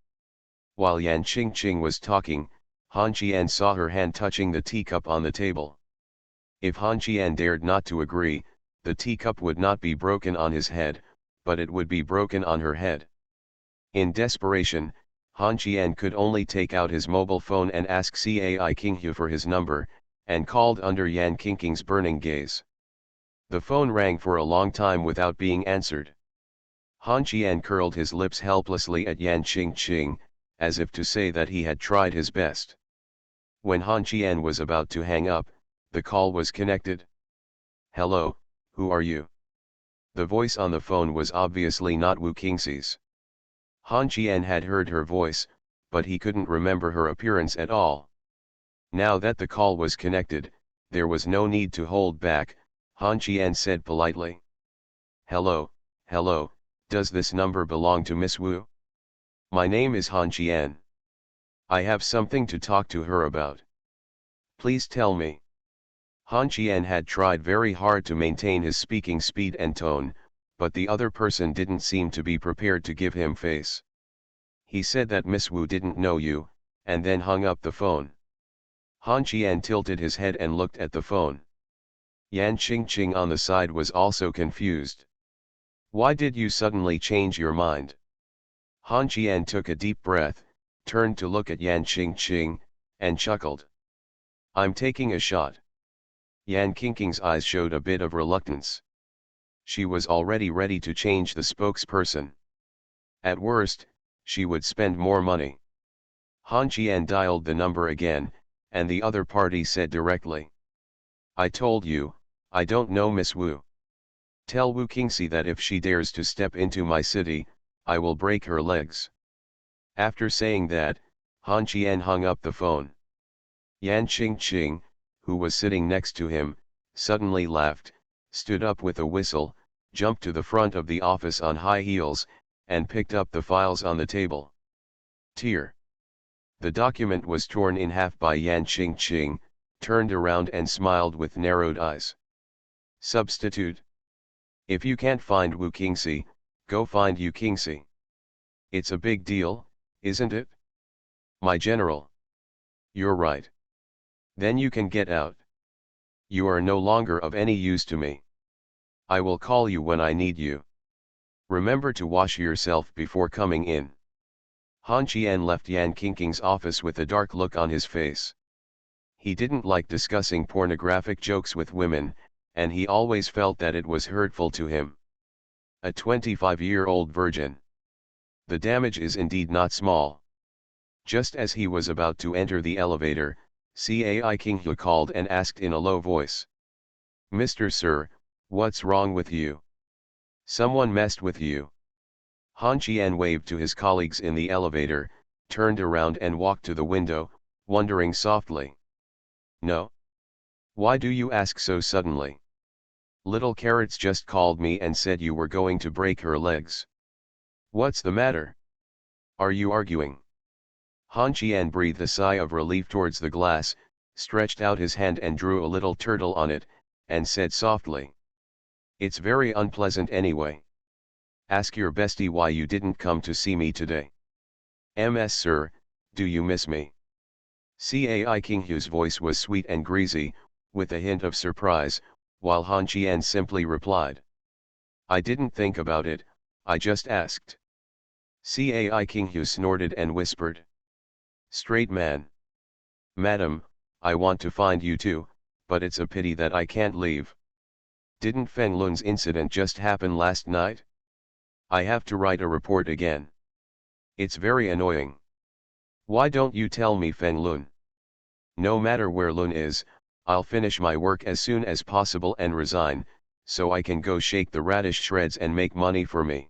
While Yan Qingqing was talking, Han Qian saw her hand touching the teacup on the table. If Han Qian dared not to agree, the teacup would not be broken on his head, but it would be broken on her head. In desperation, Han Qian could only take out his mobile phone and ask Cai Qinghe for his number, and called under Yan Qingqing's burning gaze. The phone rang for a long time without being answered. Han Qian curled his lips helplessly at Yan Qingqing, as if to say that he had tried his best. When Han Qian was about to hang up, the call was connected. "Hello, who are you?" The voice on the phone was obviously not Wu Qingxi's. Han Qian had heard her voice, but he couldn't remember her appearance at all. Now that the call was connected, there was no need to hold back. Han Qian said politely, "Hello, hello, does this number belong to Miss Wu? My name is Han Qian. I have something to talk to her about. Please tell me." Han Qian had tried very hard to maintain his speaking speed and tone, but the other person didn't seem to be prepared to give him face. He said that Miss Wu didn't know you, and then hung up the phone. Han Qian tilted his head and looked at the phone. Yan Qingqing on the side was also confused. "Why did you suddenly change your mind?" Han Qian took a deep breath, turned to look at Yan Qingqing, and chuckled. "I'm taking a shot." Yan Qingqing's eyes showed a bit of reluctance. She was already ready to change the spokesperson. At worst, she would spend more money. Han Qian dialed the number again, and the other party said directly, "I told you, I don't know Miss Wu. Tell Wu Qingxi that if she dares to step into my city, I will break her legs." After saying that, Han Qian hung up the phone. Yan Qingqing, who was sitting next to him, suddenly laughed, stood up with a whistle, jumped to the front of the office on high heels, and picked up the files on the table. Tear. The document was torn in half by Yan Qingqing, turned around and smiled with narrowed eyes. Substitute. "If you can't find Wu Qingxi, go find Yu Qingxi. It's a big deal, isn't it? My general." "You're right. Then you can get out. You are no longer of any use to me. I will call you when I need you. Remember to wash yourself before coming in." Han Qian left Yan Qingqing's office with a dark look on his face. He didn't like discussing pornographic jokes with women, and he always felt that it was hurtful to him. A 25-year-old virgin. The damage is indeed not small. Just as he was about to enter the elevator, Cai Qinghe called and asked in a low voice, "Mr. Sir, what's wrong with you? Someone messed with you." Han Qian waved to his colleagues in the elevator, turned around and walked to the window, wondering softly, "No? Why do you ask so suddenly? Little Carrots just called me and said you were going to break her legs. What's the matter? Are you arguing? Han Qian breathed a sigh of relief towards the glass, stretched out his hand and drew a little turtle on it, and said softly. It's very unpleasant anyway. Ask your bestie why you didn't come to see me today. Ms. Sir, do you miss me? Cai Kinghu's voice was sweet and greasy, with a hint of surprise, while Han Qian simply replied. I didn't think about it, I just asked. Cai Kinghu snorted and whispered. Straight man. Madam, I want to find you too, but it's a pity that I can't leave. Didn't Feng Lun's incident just happen last night? I have to write a report again. It's very annoying. Why don't you tell me, Feng Lun? No matter where Lun is, I'll finish my work as soon as possible and resign, so I can go shake the radish shreds and make money for me.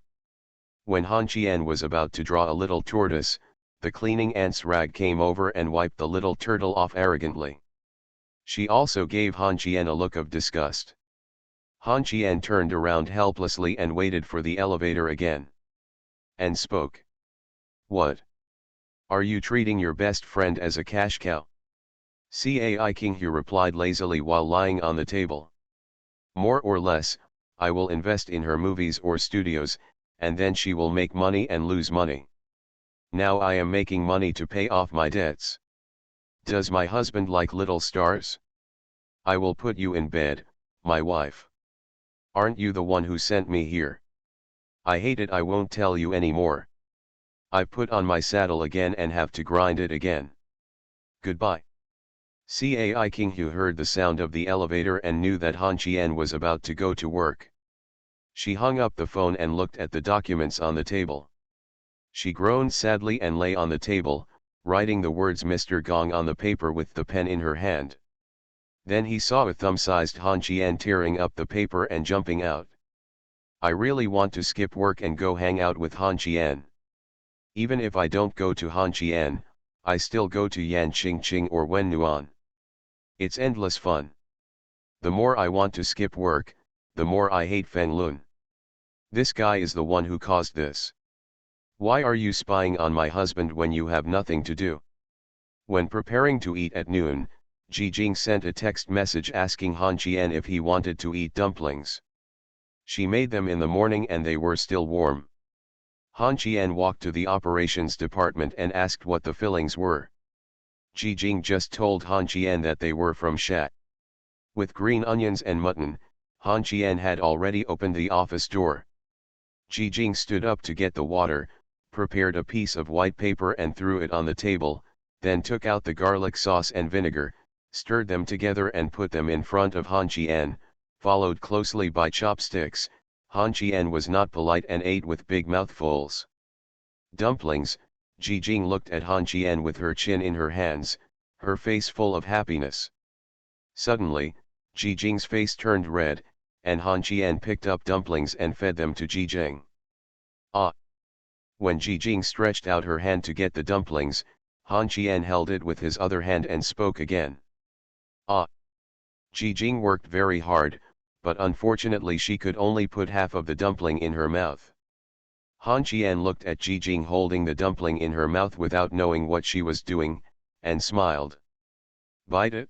When Han Qian was about to draw a little tortoise, the cleaning aunt's rag came over and wiped the little turtle off arrogantly. She also gave Han Qian a look of disgust. Han Qian turned around helplessly and waited for the elevator again. And spoke. What? Are you treating your best friend as a cash cow? Cai Kinghu replied lazily while lying on the table. More or less, I will invest in her movies or studios, and then she will make money and lose money. Now I am making money to pay off my debts. Does my husband like little stars? I will put you in bed, my wife. Aren't you the one who sent me here? I hate it, I won't tell you anymore. I've put on my saddle again and have to grind it again. Goodbye. Cai Kinghu heard the sound of the elevator and knew that Han Qian was about to go to work. She hung up the phone and looked at the documents on the table. She groaned sadly and lay on the table, writing the words Mr. Gong on the paper with the pen in her hand. Then he saw a thumb-sized Han Qian tearing up the paper and jumping out. I really want to skip work and go hang out with Han Qian. Even if I don't go to Han Qian, I still go to Yan Qingqing or Wen Nuan. It's endless fun. The more I want to skip work, the more I hate Feng Lun. This guy is the one who caused this. Why are you spying on my husband when you have nothing to do? When preparing to eat at noon, Ji Jing sent a text message asking Han Qian if he wanted to eat dumplings. She made them in the morning and they were still warm. Han Qian walked to the operations department and asked what the fillings were. Ji Jing just told Han Qian that they were from Shat. With green onions and mutton, Han Qian had already opened the office door. Ji Jing stood up to get the water, prepared a piece of white paper and threw it on the table, then took out the garlic sauce and vinegar, stirred them together and put them in front of Han Qian, followed closely by chopsticks. Han Qian was not polite and ate with big mouthfuls. Dumplings, Ji Jing looked at Han Qian with her chin in her hands, her face full of happiness. Suddenly, Ji Jing's face turned red, and Han Qian picked up dumplings and fed them to Ji Jing. Ah! When Ji Jing stretched out her hand to get the dumplings, Han Qian held it with his other hand and spoke again. Ah! Ji Jing worked very hard, but unfortunately she could only put half of the dumpling in her mouth. Han Qian looked at Ji Jing holding the dumpling in her mouth without knowing what she was doing, and smiled. Bite it?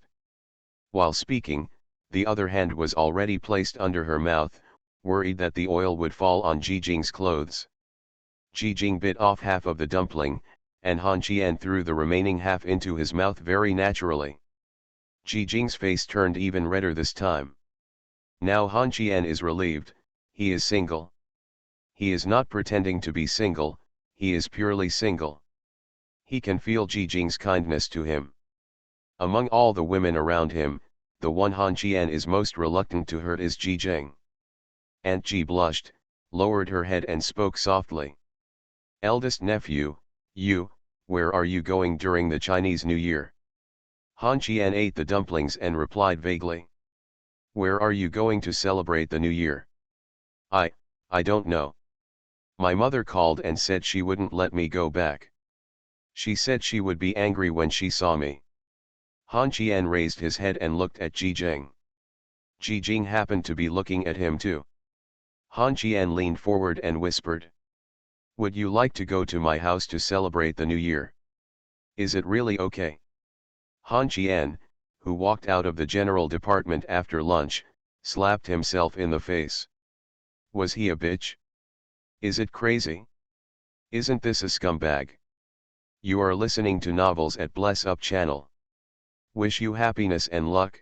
While speaking, the other hand was already placed under her mouth, worried that the oil would fall on Ji Jing's clothes. Ji Jing bit off half of the dumpling, and Han Qian threw the remaining half into his mouth very naturally. Ji Jing's face turned even redder this time. Now Han Qian is relieved, he is single. He is not pretending to be single, he is purely single. He can feel Ji Jing's kindness to him. Among all the women around him, the one Han Qian is most reluctant to hurt is Ji Jing. Aunt Ji blushed, lowered her head and spoke softly. Eldest nephew, where are you going during the Chinese New Year? Han Qian ate the dumplings and replied vaguely. Where are you going to celebrate the New Year? I don't know. My mother called and said she wouldn't let me go back. She said she would be angry when she saw me. Han Qian raised his head and looked at Ji Jing. Ji Jing happened to be looking at him too. Han Qian leaned forward and whispered. Would you like to go to my house to celebrate the new year? Is it really okay? Han Qian, who walked out of the general department after lunch, slapped himself in the face. Was he a bitch? Is it crazy? Isn't this a scumbag? You are listening to novels at Bless Up channel. Wish you happiness and luck.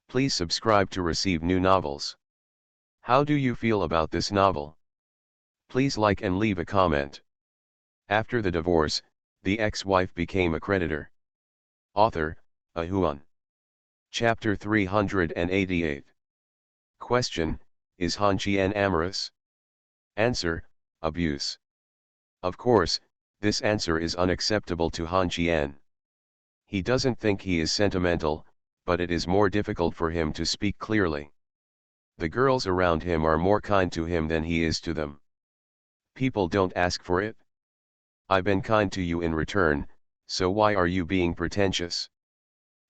Please subscribe to receive new novels. How do you feel about this novel? Please like and leave a comment. After the divorce, the ex-wife became a creditor. Author, A Huan. Chapter 388. Question, is Han Qian amorous? Answer, abuse. Of course, this answer is unacceptable to Han Qian. He doesn't think he is sentimental, but it is more difficult for him to speak clearly. The girls around him are more kind to him than he is to them. People don't ask for it. I've been kind to you in return, so why are you being pretentious?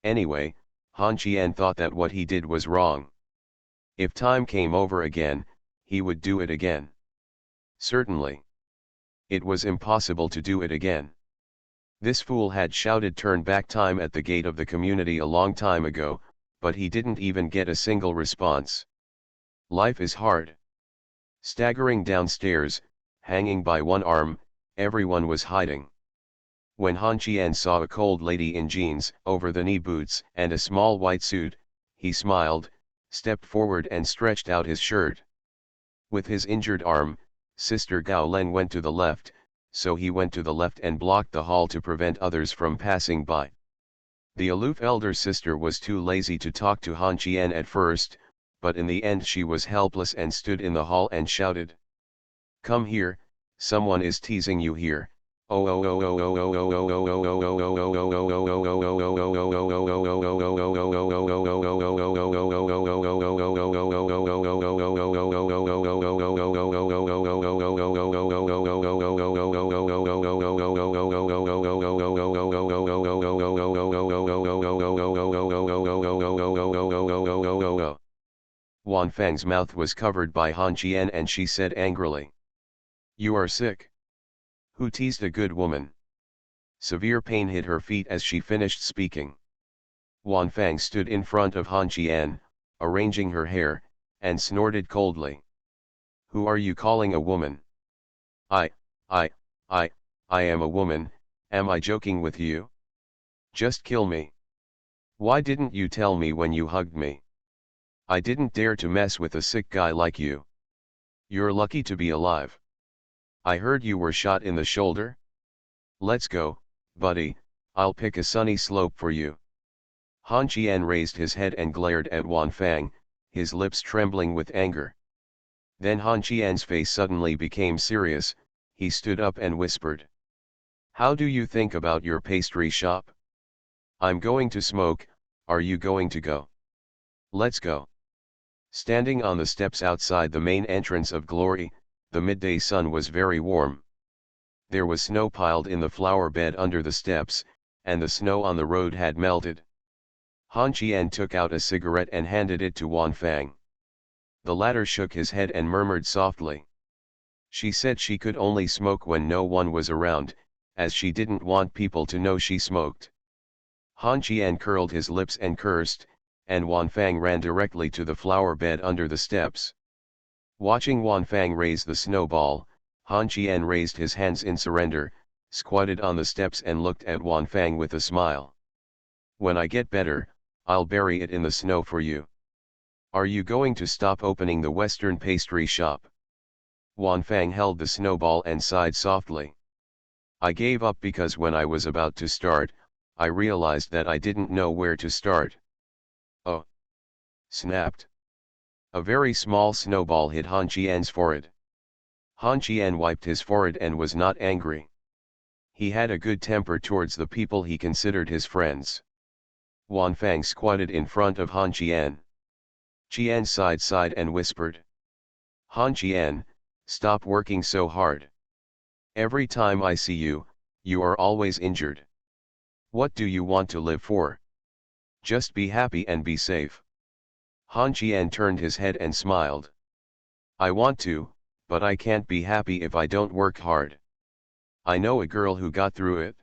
Anyway, Han Qian thought that what he did was wrong. If time came over again, he would do it again. Certainly. It was impossible to do it again. This fool had shouted turn back time at the gate of the community a long time ago, but he didn't even get a single response. Life is hard. Staggering downstairs, hanging by one arm, everyone was hiding. When Han Qian saw a cold lady in jeans, over-the-knee boots, and a small white suit, he smiled, stepped forward and stretched out his shirt. With his injured arm, Sister Gao Leng went to the left, so he went to the left and blocked the hall to prevent others from passing by. The aloof elder sister was too lazy to talk to Han Qian at first, but in the end she was helpless and stood in the hall and shouted. Come here, someone is teasing you here. Wan Fang's mouth was covered by Han Qian and she said angrily. You are sick. Who teased a good woman? Severe pain hit her feet as she finished speaking. Wan Fang stood in front of Han Qian, arranging her hair, and snorted coldly. Who are you calling a woman? I am a woman, am I joking with you? Just kill me. Why didn't you tell me when you hugged me? I didn't dare to mess with a sick guy like you. You're lucky to be alive. I heard you were shot in the shoulder. Let's go, buddy, I'll pick a sunny slope for you. Han Qian raised his head and glared at Wan Fang, his lips trembling with anger. Then Han Qian's face suddenly became serious, he stood up and whispered. How do you think about your pastry shop? I'm going to smoke, are you going to go? Let's go. Standing on the steps outside the main entrance of Glory, the midday sun was very warm. There was snow piled in the flower bed under the steps, and the snow on the road had melted. Han Qian took out a cigarette and handed it to Wan Fang. The latter shook his head and murmured softly. She said she could only smoke when no one was around, as she didn't want people to know she smoked. Han Qian curled his lips and cursed, and Wan Fang ran directly to the flower bed under the steps. Watching Wan Fang raise the snowball, Han Qian raised his hands in surrender, squatted on the steps and looked at Wan Fang with a smile. When I get better, I'll bury it in the snow for you. Are you going to stop opening the Western pastry shop? Wan Fang held the snowball and sighed softly. I gave up because when I was about to start, I realized that I didn't know where to start. Oh! Snapped. A very small snowball hit Han Qian's forehead. Han Qian wiped his forehead and was not angry. He had a good temper towards the people he considered his friends. Wan Fang squatted in front of Han Qian. Qian sighed and whispered. Han Qian, stop working so hard. Every time I see you, you are always injured. What do you want to live for? Just be happy and be safe. Han Qian turned his head and smiled. I want to, but I can't be happy if I don't work hard. I know a girl who got through it.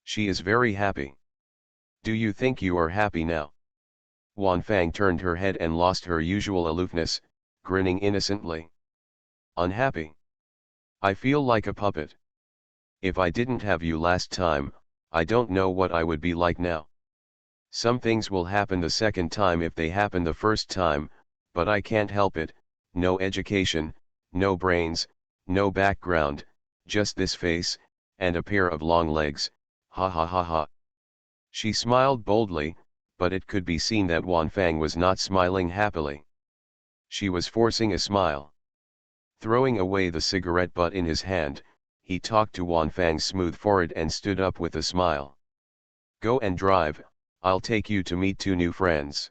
She is very happy. Do you think you are happy now? Wanfang turned her head and lost her usual aloofness, grinning innocently. Unhappy? I feel like a puppet. If I didn't have you last time, I don't know what I would be like now. Some things will happen the second time if they happen the first time, but I can't help it. No education, no brains, no background, just this face, and a pair of long legs, ha ha ha ha. She smiled boldly, but it could be seen that Wanfang was not smiling happily. She was forcing a smile. Throwing away the cigarette butt in his hand, he talked to Wanfang's smooth forehead and stood up with a smile. Go and drive, I'll take you to meet two new friends.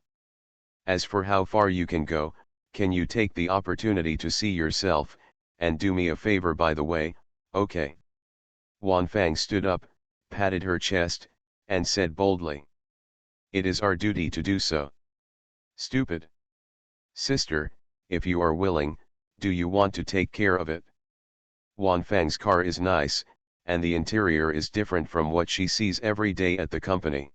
As for how far you can go, can you take the opportunity to see yourself, and do me a favor by the way, okay? Wanfang stood up, patted her chest, and said boldly. It is our duty to do so. Stupid. Sister, if you are willing, do you want to take care of it? Wanfang's car is nice, and the interior is different from what she sees every day at the company.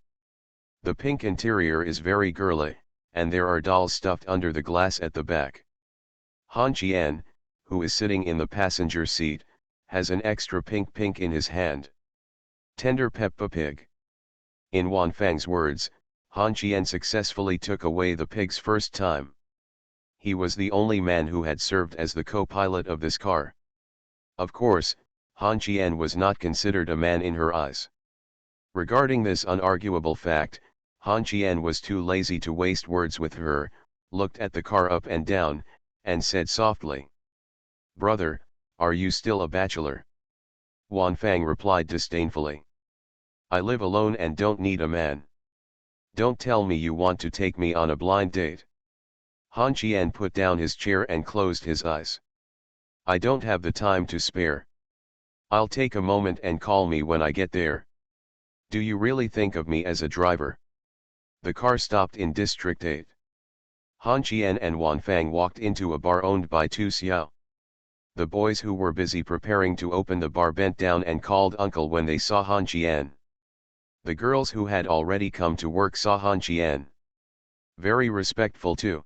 The pink interior is very girly, and there are dolls stuffed under the glass at the back. Han Qian, who is sitting in the passenger seat, has an extra pink in his hand. Tender Peppa Pig. In Wanfang's words, Han Qian successfully took away the pig's first time. He was the only man who had served as the co-pilot of this car. Of course, Han Qian was not considered a man in her eyes. Regarding this unarguable fact, Han Qian was too lazy to waste words with her, looked at the car up and down, and said softly. Brother, are you still a bachelor? Wanfang replied disdainfully. I live alone and don't need a man. Don't tell me you want to take me on a blind date. Han Qian put down his chair and closed his eyes. I don't have the time to spare. I'll take a moment and call me when I get there. Do you really think of me as a driver? The car stopped in District 8. Han Qian and Wanfang walked into a bar owned by Tu Xiao. The boys who were busy preparing to open the bar bent down and called uncle when they saw Han Qian. The girls who had already come to work saw Han Qian. Very respectful too.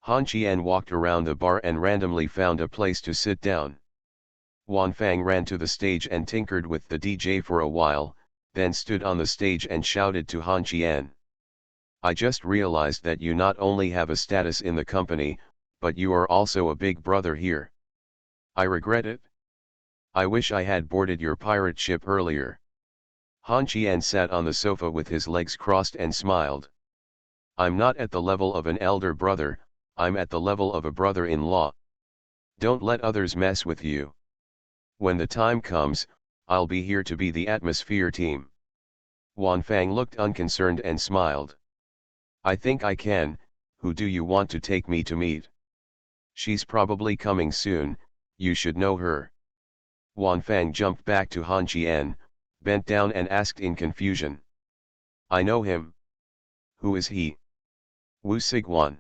Han Qian walked around the bar and randomly found a place to sit down. Wanfang ran to the stage and tinkered with the DJ for a while, then stood on the stage and shouted to Han Qian. I just realized that you not only have a status in the company, but you are also a big brother here. I regret it. I wish I had boarded your pirate ship earlier. Han Qian sat on the sofa with his legs crossed and smiled. I'm not at the level of an elder brother, I'm at the level of a brother-in-law. Don't let others mess with you. When the time comes, I'll be here to be the atmosphere team. Wanfang looked unconcerned and smiled. I think I can. Who do you want to take me to meet? She's probably coming soon, you should know her. Wanfang jumped back to Han Qian, bent down and asked in confusion. I know him. Who is he? Wu Sigwan.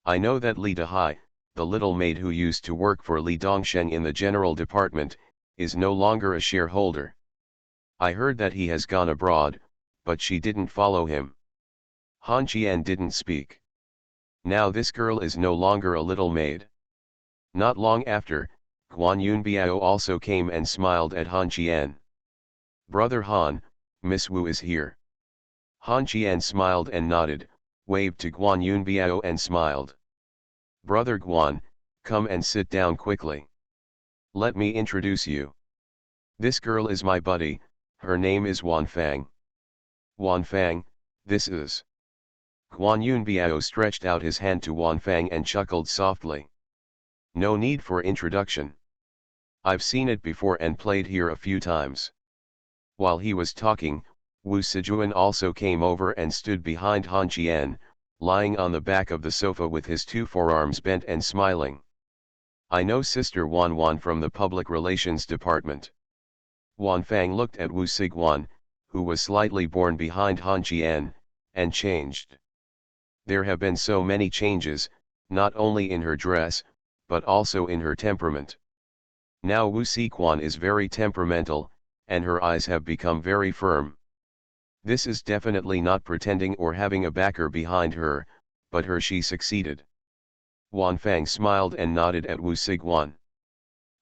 I know that Li Dahai, the little maid who used to work for Li Dongsheng in the general department, is no longer a shareholder. I heard that he has gone abroad, but she didn't follow him. Han Qian didn't speak. Now this girl is no longer a little maid. Not long after, Guan Yunbiao also came and smiled at Han Qian. Brother Han, Miss Wu is here. Han Qian smiled and nodded, waved to Guan Yunbiao and smiled. Brother Guan, come and sit down quickly. Let me introduce you. This girl is my buddy, her name is Wanfang. Wanfang, this is. Guan Yunbiao stretched out his hand to Wanfang and chuckled softly. No need for introduction. I've seen it before and played here a few times. While he was talking, Wu Sijuan also came over and stood behind Han Qian, lying on the back of the sofa with his two forearms bent and smiling. I know Sister Wan from the Public Relations Department. Wanfang looked at Wu Sigwan, who was slightly borne behind Han Qian, and changed. There have been so many changes, not only in her dress, but also in her temperament. Now Wu Siquan is very temperamental, and her eyes have become very firm. This is definitely not pretending or having a backer behind her, but she succeeded. Wanfang smiled and nodded at Wu Siquan.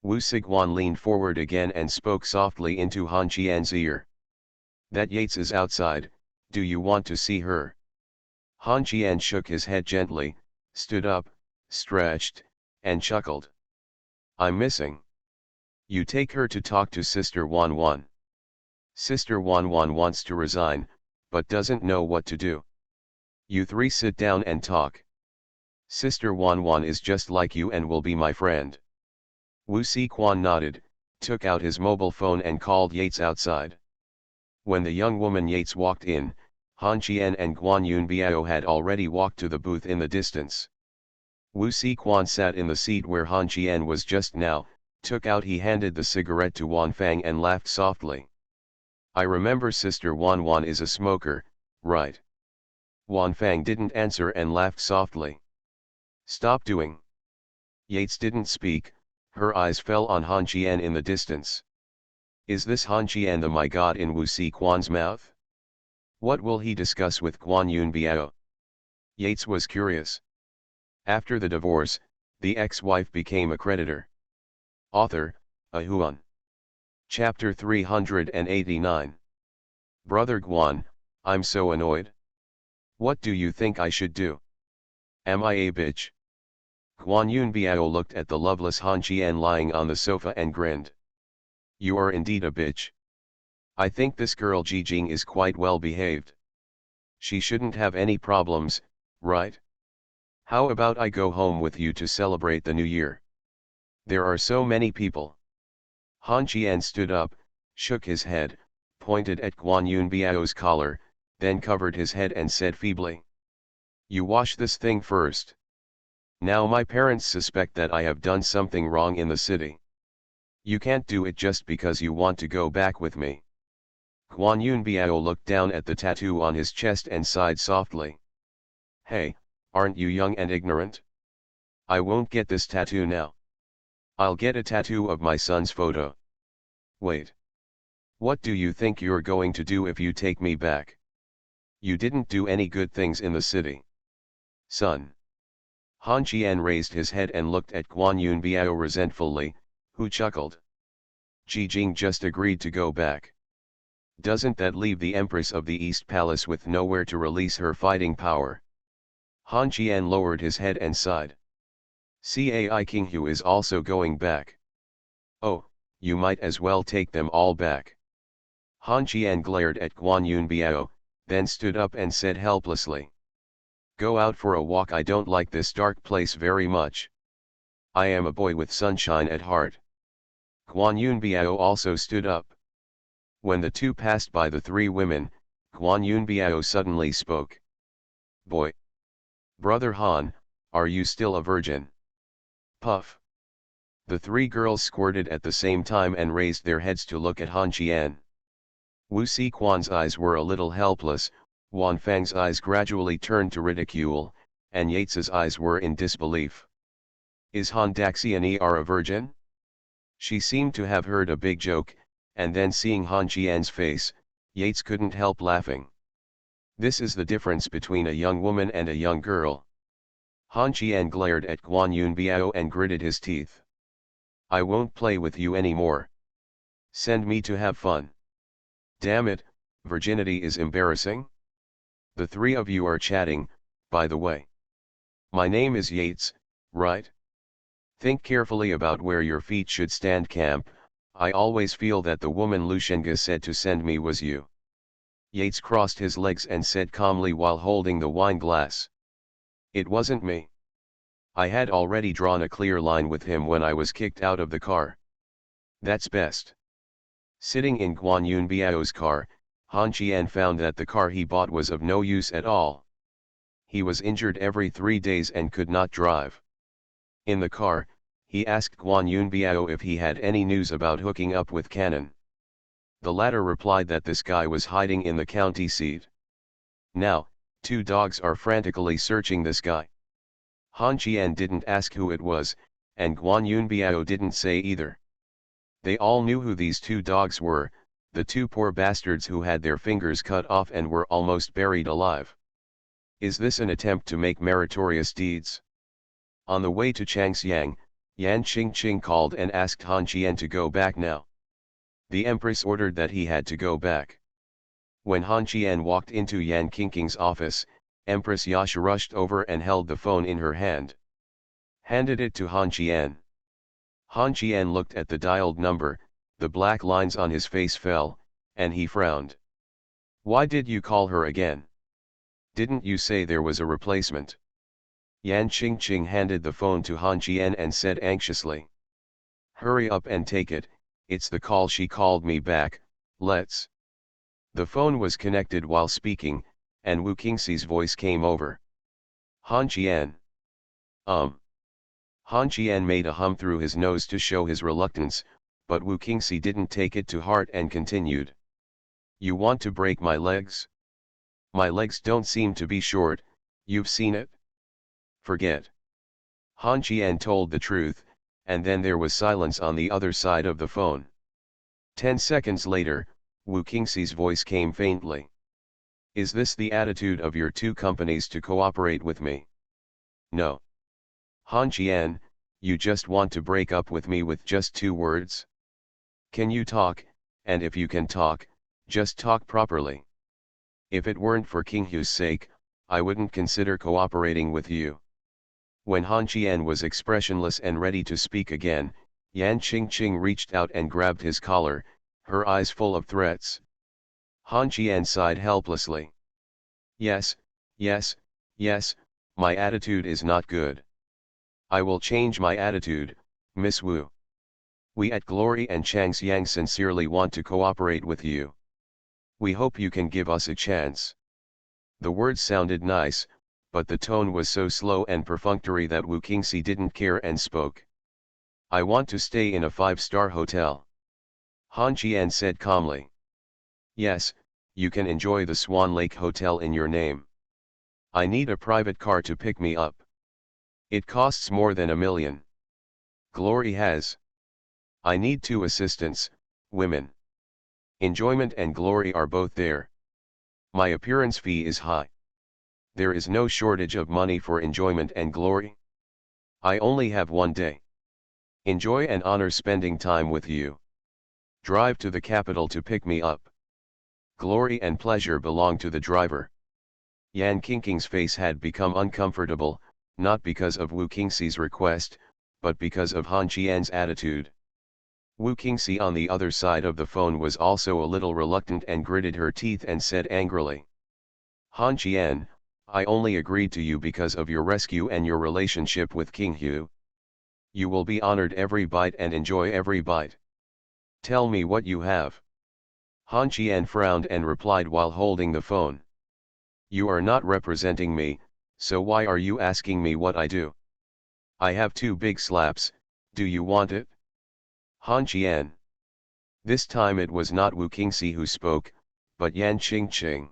Wu Siquan leaned forward again and spoke softly into Han Qian's ear. That Yates is outside, do you want to see her? Han Qian shook his head gently, stood up, stretched, and chuckled. I'm missing. You take her to talk to Sister Wan Wan. Sister Wan Wan wants to resign, but doesn't know what to do. You three sit down and talk. Sister Wan Wan is just like you and will be my friend. Wu Siquan nodded, took out his mobile phone and called Yates outside. When the young woman Yates walked in, Han Qian and Guan Yunbiao had already walked to the booth in the distance. Wu Siquan sat in the seat where Han Qian was just now, he handed the cigarette to Wanfang and laughed softly. I remember Sister Wan Wan is a smoker, right? Wanfang didn't answer and laughed softly. Stop doing. Yates didn't speak, her eyes fell on Han Qian in the distance. Is this Han Qian the my god in Wu Siquan's mouth? What will he discuss with Guan Yunbiao? Yates was curious. After the divorce, the ex-wife became a creditor. Author, Ahuan. Chapter 389. Brother Guan, I'm so annoyed. What do you think I should do? Am I a bitch? Guan Yunbiao looked at the loveless Han Qian lying on the sofa and grinned. You are indeed a bitch. I think this girl Jijing is quite well behaved. She shouldn't have any problems, right? How about I go home with you to celebrate the new year? There are so many people. Han Qian stood up, shook his head, pointed at Guan Yunbiao's collar, then covered his head and said feebly. You wash this thing first. Now my parents suspect that I have done something wrong in the city. You can't do it just because you want to go back with me. Guan Yunbiao looked down at the tattoo on his chest and sighed softly. Hey, aren't you young and ignorant? I won't get this tattoo now. I'll get a tattoo of my son's photo. Wait. What do you think you're going to do if you take me back? You didn't do any good things in the city. Son. Han Qian raised his head and looked at Guan Yunbiao resentfully, who chuckled. Jijing just agreed to go back. Doesn't that leave the Empress of the East Palace with nowhere to release her fighting power? Han Qian lowered his head and sighed. Cai Qinghu is also going back. Oh, you might as well take them all back. Han Qian glared at Guan Yunbiao, then stood up and said helplessly. Go out for a walk, I don't like this dark place very much. I am a boy with sunshine at heart. Guan Yunbiao also stood up. When the two passed by the three women, Guan Yunbiao suddenly spoke. Boy. Brother Han, are you still a virgin? Puff. The three girls squirted at the same time and raised their heads to look at Han Qian. Wu Siquan's eyes were a little helpless, Wanfang's eyes gradually turned to ridicule, and Yates's eyes were in disbelief. Is Han Daxian a virgin? She seemed to have heard a big joke, and then seeing Han Qian's face, Yates couldn't help laughing. This is the difference between a young woman and a young girl. Han Qian glared at Guan Yunbiao and gritted his teeth. I won't play with you anymore. Send me to have fun. Damn it, virginity is embarrassing. The three of you are chatting, by the way. My name is Yates, right? Think carefully about where your feet should stand camp. I always feel that the woman Lushenga said to send me was you. Yates crossed his legs and said calmly while holding the wine glass. It wasn't me. I had already drawn a clear line with him when I was kicked out of the car. That's best. Sitting in Guan Yunbiao's car, Han Qian found that the car he bought was of no use at all. He was injured every 3 days and could not drive. In the car, he asked Guan Yunbiao if he had any news about hooking up with Cannon. The latter replied that this guy was hiding in the county seat. Now, Two dogs are frantically searching the sky. Han Qian didn't ask who it was, and Guan Yunbiao didn't say either. They all knew who these two dogs were, the two poor bastards who had their fingers cut off and were almost buried alive. Is this an attempt to make meritorious deeds? On the way to Changxiang, Yan Qingqing called and asked Han Qian to go back now. The empress ordered that he had to go back. When Han Qian walked into Yan Qingqing's office, Empress Yasha rushed over and held the phone in her hand. Handed it to Han Qian. Han Qian looked at the dialed number, the black lines on his face fell, and he frowned. Why did you call her again? Didn't you say there was a replacement? Yan Qingqing handed the phone to Han Qian and said anxiously. Hurry up and take it, it's the call she called me back, let's. The phone was connected while speaking, and Wu Qingxi's voice came over. Han Qian. Han Qian made a hum through his nose to show his reluctance, but Wu Qingxi didn't take it to heart and continued. You want to break my legs? My legs don't seem to be short, you've seen it? Forget. Han Qian told the truth, and then there was silence on the other side of the phone. 10 seconds later, Wu Qingxi's voice came faintly. Is this the attitude of your two companies to cooperate with me? No. Han Qian, you just want to break up with me with just 2 words? Can you talk, and if you can talk, just talk properly. If it weren't for King Hu's sake, I wouldn't consider cooperating with you. When Han Qian was expressionless and ready to speak again, Yan Qingqing reached out and grabbed his collar, her eyes full of threats. Han Qian sighed helplessly. Yes, yes, yes, my attitude is not good. I will change my attitude, Miss Wu. We at Glory and Changxiang sincerely want to cooperate with you. We hope you can give us a chance. The words sounded nice, but the tone was so slow and perfunctory that Wu Qingxi didn't care and spoke. I want to stay in a 5-star hotel. Han Qian said calmly. Yes, you can enjoy the Swan Lake Hotel in your name. I need a private car to pick me up. It costs more than $1 million. Glory has. I need 2 assistants, women. Enjoyment and Glory are both there. My appearance fee is high. There is no shortage of money for Enjoyment and Glory. I only have 1 day. Enjoy and honor spending time with you. Drive to the capital to pick me up. Glory and pleasure belong to the driver. Yan Qingqing's face had become uncomfortable, not because of Wu Qingxi's request, but because of Han Qian's attitude. Wu Qingxi on the other side of the phone was also a little reluctant and gritted her teeth and said angrily. Han Qian, I only agreed to you because of your rescue and your relationship with King Hu. You will be honored every bite and enjoy every bite. Tell me what you have. Han Qian frowned and replied while holding the phone. You are not representing me, so why are you asking me what I do? I have 2 big slaps, do you want it? Han Qian. This time it was not Wu Qingxi who spoke, but Yan Qingqing.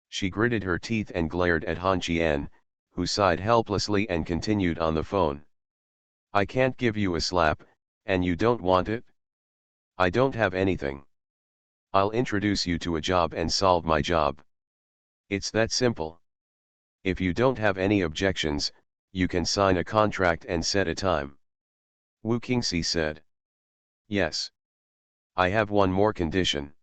She gritted her teeth and glared at Han Qian, who sighed helplessly and continued on the phone. I can't give you a slap, and you don't want it? I don't have anything. I'll introduce you to a job and solve my job. It's that simple. If you don't have any objections, you can sign a contract and set a time. Wu Qingxi said. Yes. I have one more condition.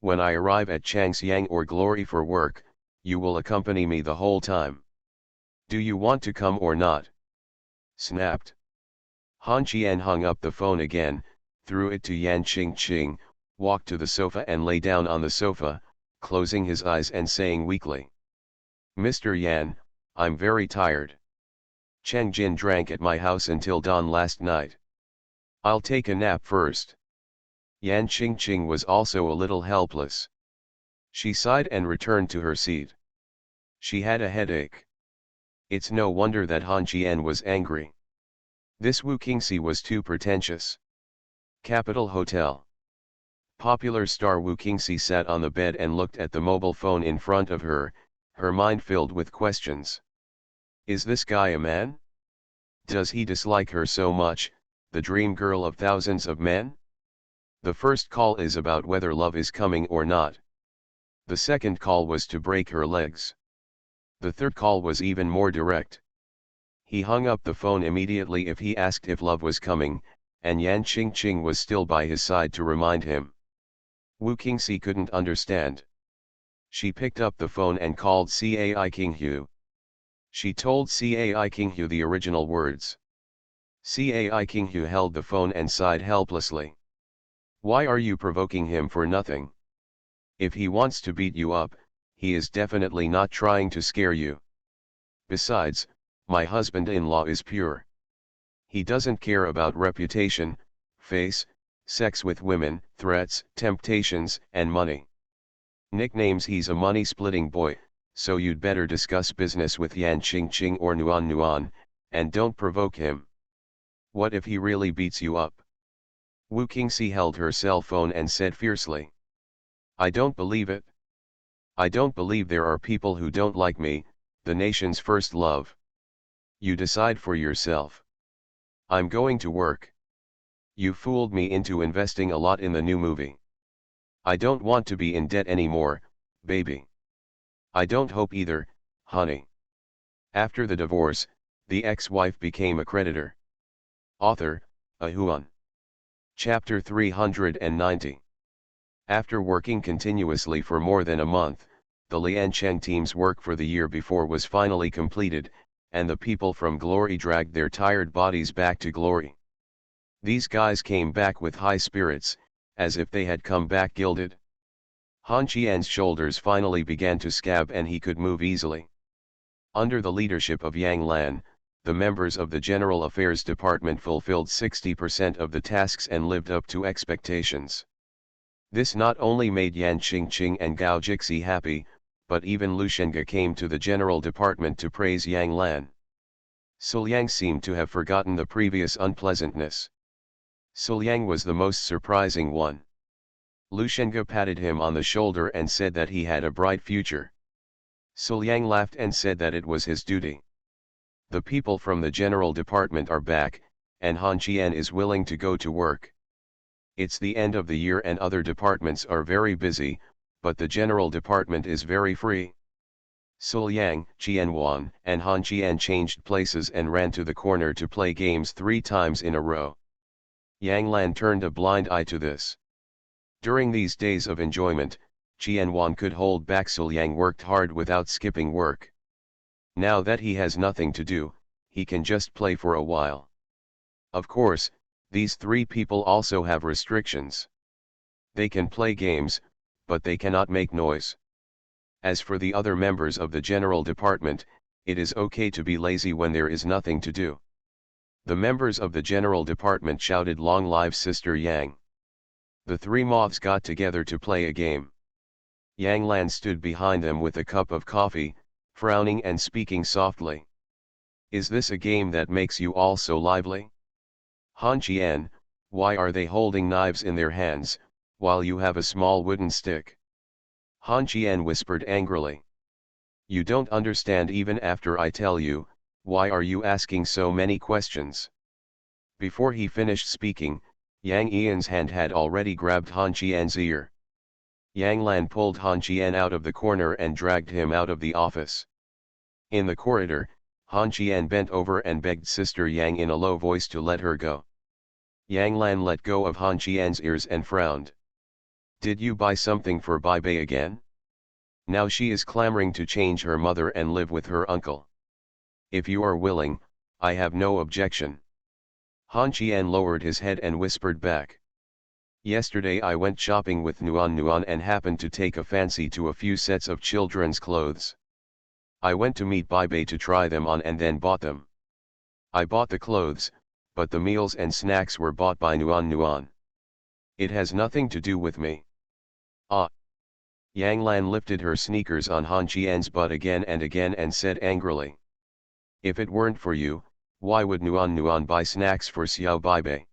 When I arrive at Changxiang or Glory for work, you will accompany me the whole time. Do you want to come or not? Snapped. Han Qian hung up the phone again, threw it to Yan Qingqing, walked to the sofa and lay down on the sofa, closing his eyes and saying weakly. Mr. Yan, I'm very tired. Cheng Jin drank at my house until dawn last night. I'll take a nap first. Yan Qingqing was also a little helpless. She sighed and returned to her seat. She had a headache. It's no wonder that Han Qian was angry. This Wu Qingxi was too pretentious. Capital Hotel. Popular star Wu Qingxi sat on the bed and looked at the mobile phone in front of her, her mind filled with questions. Is this guy a man? Does he dislike her so much, the dream girl of thousands of men? The first call is about whether love is coming or not. The second call was to break her legs. The third call was even more direct. He hung up the phone immediately if he asked if love was coming, and Yan Qingqing was still by his side to remind him. Wu Qingxi couldn't understand. She picked up the phone and called Cai Qinghu. She told Cai Qinghu the original words. Cai Qinghu held the phone and sighed helplessly. Why are you provoking him for nothing? If he wants to beat you up, he is definitely not trying to scare you. Besides, my husband-in-law is pure. He doesn't care about reputation, face, sex with women, threats, temptations, and money. Nicknames: he's a money-splitting boy, so you'd better discuss business with Yan Qingqing or Nuan Nuan, and don't provoke him. What if he really beats you up? Wu Qingxi held her cell phone and said fiercely. I don't believe it. I don't believe there are people who don't like me, the nation's first love. You decide for yourself. I'm going to work. You fooled me into investing a lot in the new movie. I don't want to be in debt anymore, baby. I don't hope either, honey. After the divorce, the ex-wife became a creditor. Author, Ahuan. Chapter 390. After working continuously for more than a month, the Liancheng team's work for the year before was finally completed, and the people from Glory dragged their tired bodies back to Glory. These guys came back with high spirits, as if they had come back gilded. Han Qian's shoulders finally began to scab and he could move easily. Under the leadership of Yang Lan, the members of the General Affairs Department fulfilled 60% of the tasks and lived up to expectations. This not only made Yan Qingqing and Gao Jixi happy, but even Lu Shenga came to the General Department to praise Yang Lan. Suliang seemed to have forgotten the previous unpleasantness. Suliang was the most surprising one. Lu Shenga patted him on the shoulder and said that he had a bright future. Suliang laughed and said that it was his duty. The people from the General Department are back, and Han Qian is willing to go to work. It's the end of the year and other departments are very busy, but the General Department is very free. Suliang, Qianwan, and Han Qian changed places and ran to the corner to play games 3 times in a row. Yang Lan turned a blind eye to this. During these days of enjoyment, Qianwan could hold back. Suliang worked hard without skipping work. Now that he has nothing to do, he can just play for a while. Of course, these 3 people also have restrictions. They can play games, but they cannot make noise. As for the other members of the General Department, it is okay to be lazy when there is nothing to do. The members of the General Department shouted, "Long live Sister Yang!" The 3 moths got together to play a game. Yang Lan stood behind them with a cup of coffee, frowning and speaking softly. Is this a game that makes you all so lively? Han Qian, why are they holding knives in their hands, while you have a small wooden stick? Han Qian whispered angrily. You don't understand even after I tell you, why are you asking so many questions? Before he finished speaking, Yang Ian's hand had already grabbed Han Qian's ear. Yang Lan pulled Han Qian out of the corner and dragged him out of the office. In the corridor, Han Qian bent over and begged Sister Yang in a low voice to let her go. Yang Lan let go of Han Qian's ears and frowned. Did you buy something for Bai Bei again? Now she is clamoring to change her mother and live with her uncle. If you are willing, I have no objection. Han Qian lowered his head and whispered back. Yesterday I went shopping with Nuan Nuan and happened to take a fancy to a few sets of children's clothes. I went to meet Bai Bei to try them on and then bought them. I bought the clothes, but the meals and snacks were bought by Nuan Nuan. It has nothing to do with me. Ah! Yang Lan lifted her sneakers on Han Qian's butt again and said angrily. If it weren't for you, why would Nuan Nuan buy snacks for Xiao Bai Bei?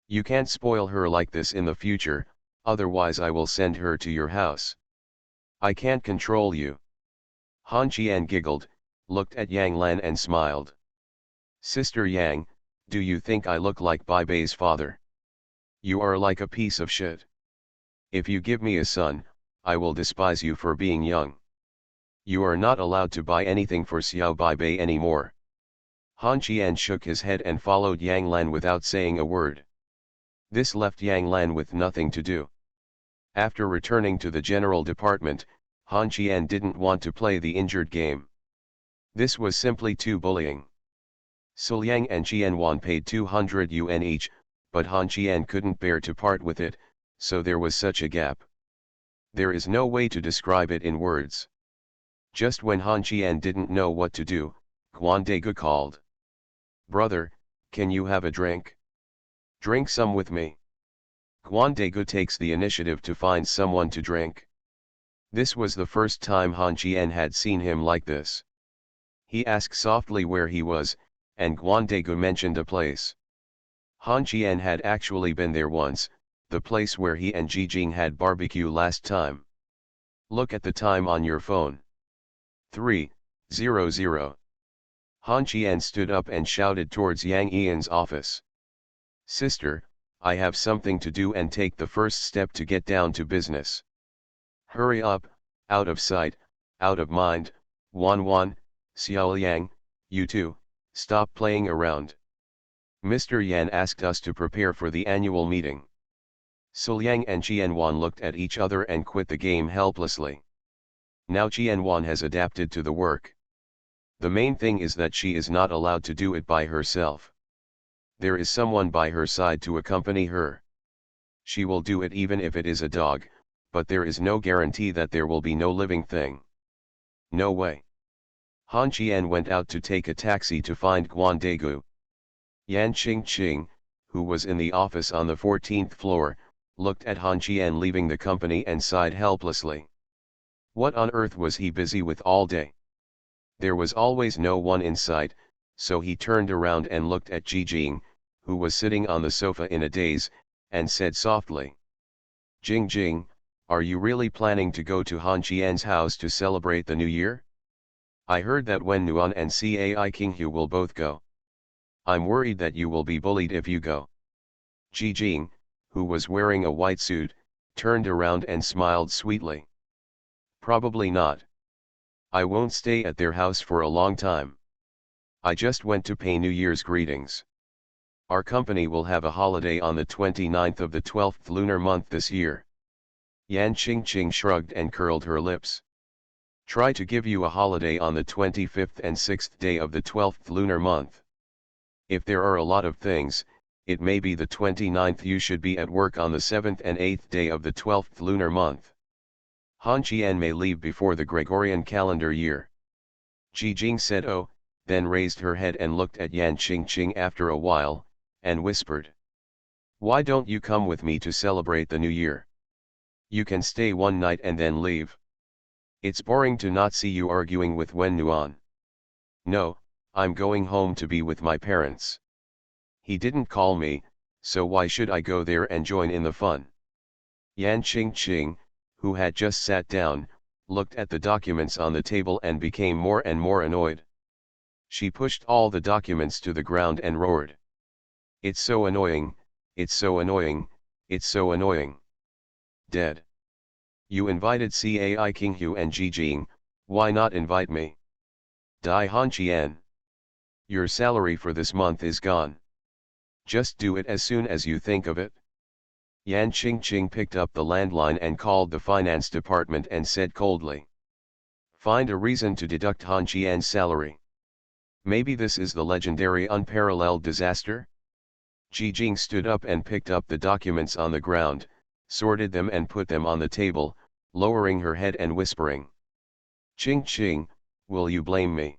You can't spoil her like this in the future, otherwise I will send her to your house. I can't control you. Han Qian giggled, looked at Yang Lan and smiled. Sister Yang, do you think I look like Bai Bei's father? You are like a piece of shit. If you give me a son, I will despise you for being young. You are not allowed to buy anything for Xiao Bai Bei anymore. Han Qian shook his head and followed Yang Lan without saying a word. This left Yang Lan with nothing to do. After returning to the general department, Han Qian didn't want to play the injured game. This was simply too bullying. Su Yang and Qianwan paid 200 yuan each, but Han Qian couldn't bear to part with it, so there was such a gap. There is no way to describe it in words. Just when Han Qian didn't know what to do, Guan Degu called. Brother, can you have a drink? Drink some with me. Guan Degu takes the initiative to find someone to drink. This was the first time Han Qian had seen him like this. He asked softly where he was, and Guan Degu mentioned a place. Han Qian had actually been there once, the place where he and Ji Jing had barbecue last time. Look at the time on your phone. 3:00. Han Qian stood up and shouted towards Yang Ian's office. Sister, I have something to do and take the first step to get down to business. Hurry up, out of sight, out of mind, Wan Wan, Xiao Yang, you two, stop playing around. Mr. Yan asked us to prepare for the annual meeting. Su Yang and Qianwan looked at each other and quit the game helplessly. Now Qianwan has adapted to the work. The main thing is that she is not allowed to do it by herself. There is someone by her side to accompany her. She will do it even if it is a dog, but there is no guarantee that there will be no living thing. No way. Han Qian went out to take a taxi to find Guan Degu. Yan Qingqing, who was in the office on the 14th floor, looked at Han Qian leaving the company and sighed helplessly. What on earth was he busy with all day? There was always no one in sight, so he turned around and looked at Ji Jing, who was sitting on the sofa in a daze, and said softly. Jing Jing, are you really planning to go to Han Qian's house to celebrate the new year? I heard that Wen Nuan and Cai Qinghu will both go. I'm worried that you will be bullied if you go. Ji Jing, who was wearing a white suit, turned around and smiled sweetly. Probably not. I won't stay at their house for a long time. I just went to pay New Year's greetings. Our company will have a holiday on the 29th of the 12th lunar month this year. Yan Qingqing shrugged and curled her lips. Try to give you a holiday on the 25th and 6th day of the 12th lunar month. If there are a lot of things, it may be the 29th. You should be at work on the 7th and 8th day of the 12th lunar month. Han Qian may leave before the Gregorian calendar year. Ji Jing said oh, then raised her head and looked at Yan Qingqing after a while, and whispered. Why don't you come with me to celebrate the new year? You can stay one night and then leave. It's boring to not see you arguing with Wen Nuan. No, I'm going home to be with my parents. He didn't call me, so why should I go there and join in the fun? Yan Qingqing, who had just sat down, looked at the documents on the table and became more and more annoyed. She pushed all the documents to the ground and roared. It's so annoying, it's so annoying, it's so annoying. Dead. You invited Cai Qinghu and Ji Jing, why not invite me? Dai Han Qian. Your salary for this month is gone. Just do it as soon as you think of it. Yan Qingqing picked up the landline and called the finance department and said coldly. Find a reason to deduct Han Qian's salary. Maybe this is the legendary unparalleled disaster? Ji Jing stood up and picked up the documents on the ground, sorted them and put them on the table, lowering her head and whispering. Qingqing, will you blame me?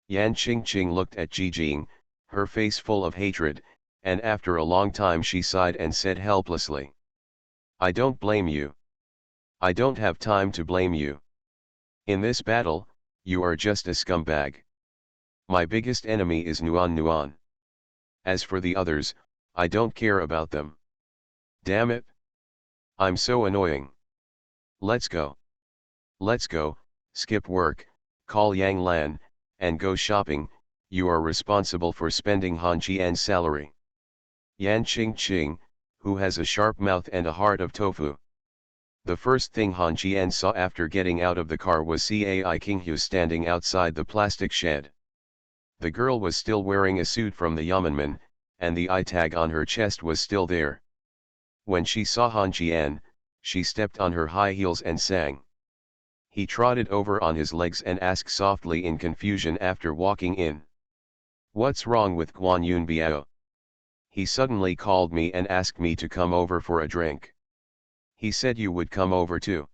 Yan Qingqing looked at Ji Jing, her face full of hatred, and after a long time she sighed and said helplessly. I don't blame you. I don't have time to blame you. In this battle, you are just a scumbag. My biggest enemy is Nuan Nuan. As for the others, I don't care about them. Damn it. I'm so annoying. Let's go. Let's go, skip work, Call Yang Lan, and go shopping, you are responsible for spending Han Jian's salary. Yan Qing, who has a sharp mouth and a heart of tofu. The first thing Han Jian saw after getting out of the car was Cai Qinghu standing outside the plastic shed. The girl was still wearing a suit from the Yeomanman, and the eye tag on her chest was still there. When she saw Han Jian, she stepped on her high heels and sang. He trotted over on his legs and asked softly in confusion after walking in. "What's wrong with Guan Yun Biao? He suddenly called me and asked me to come over for a drink. He said you would come over too."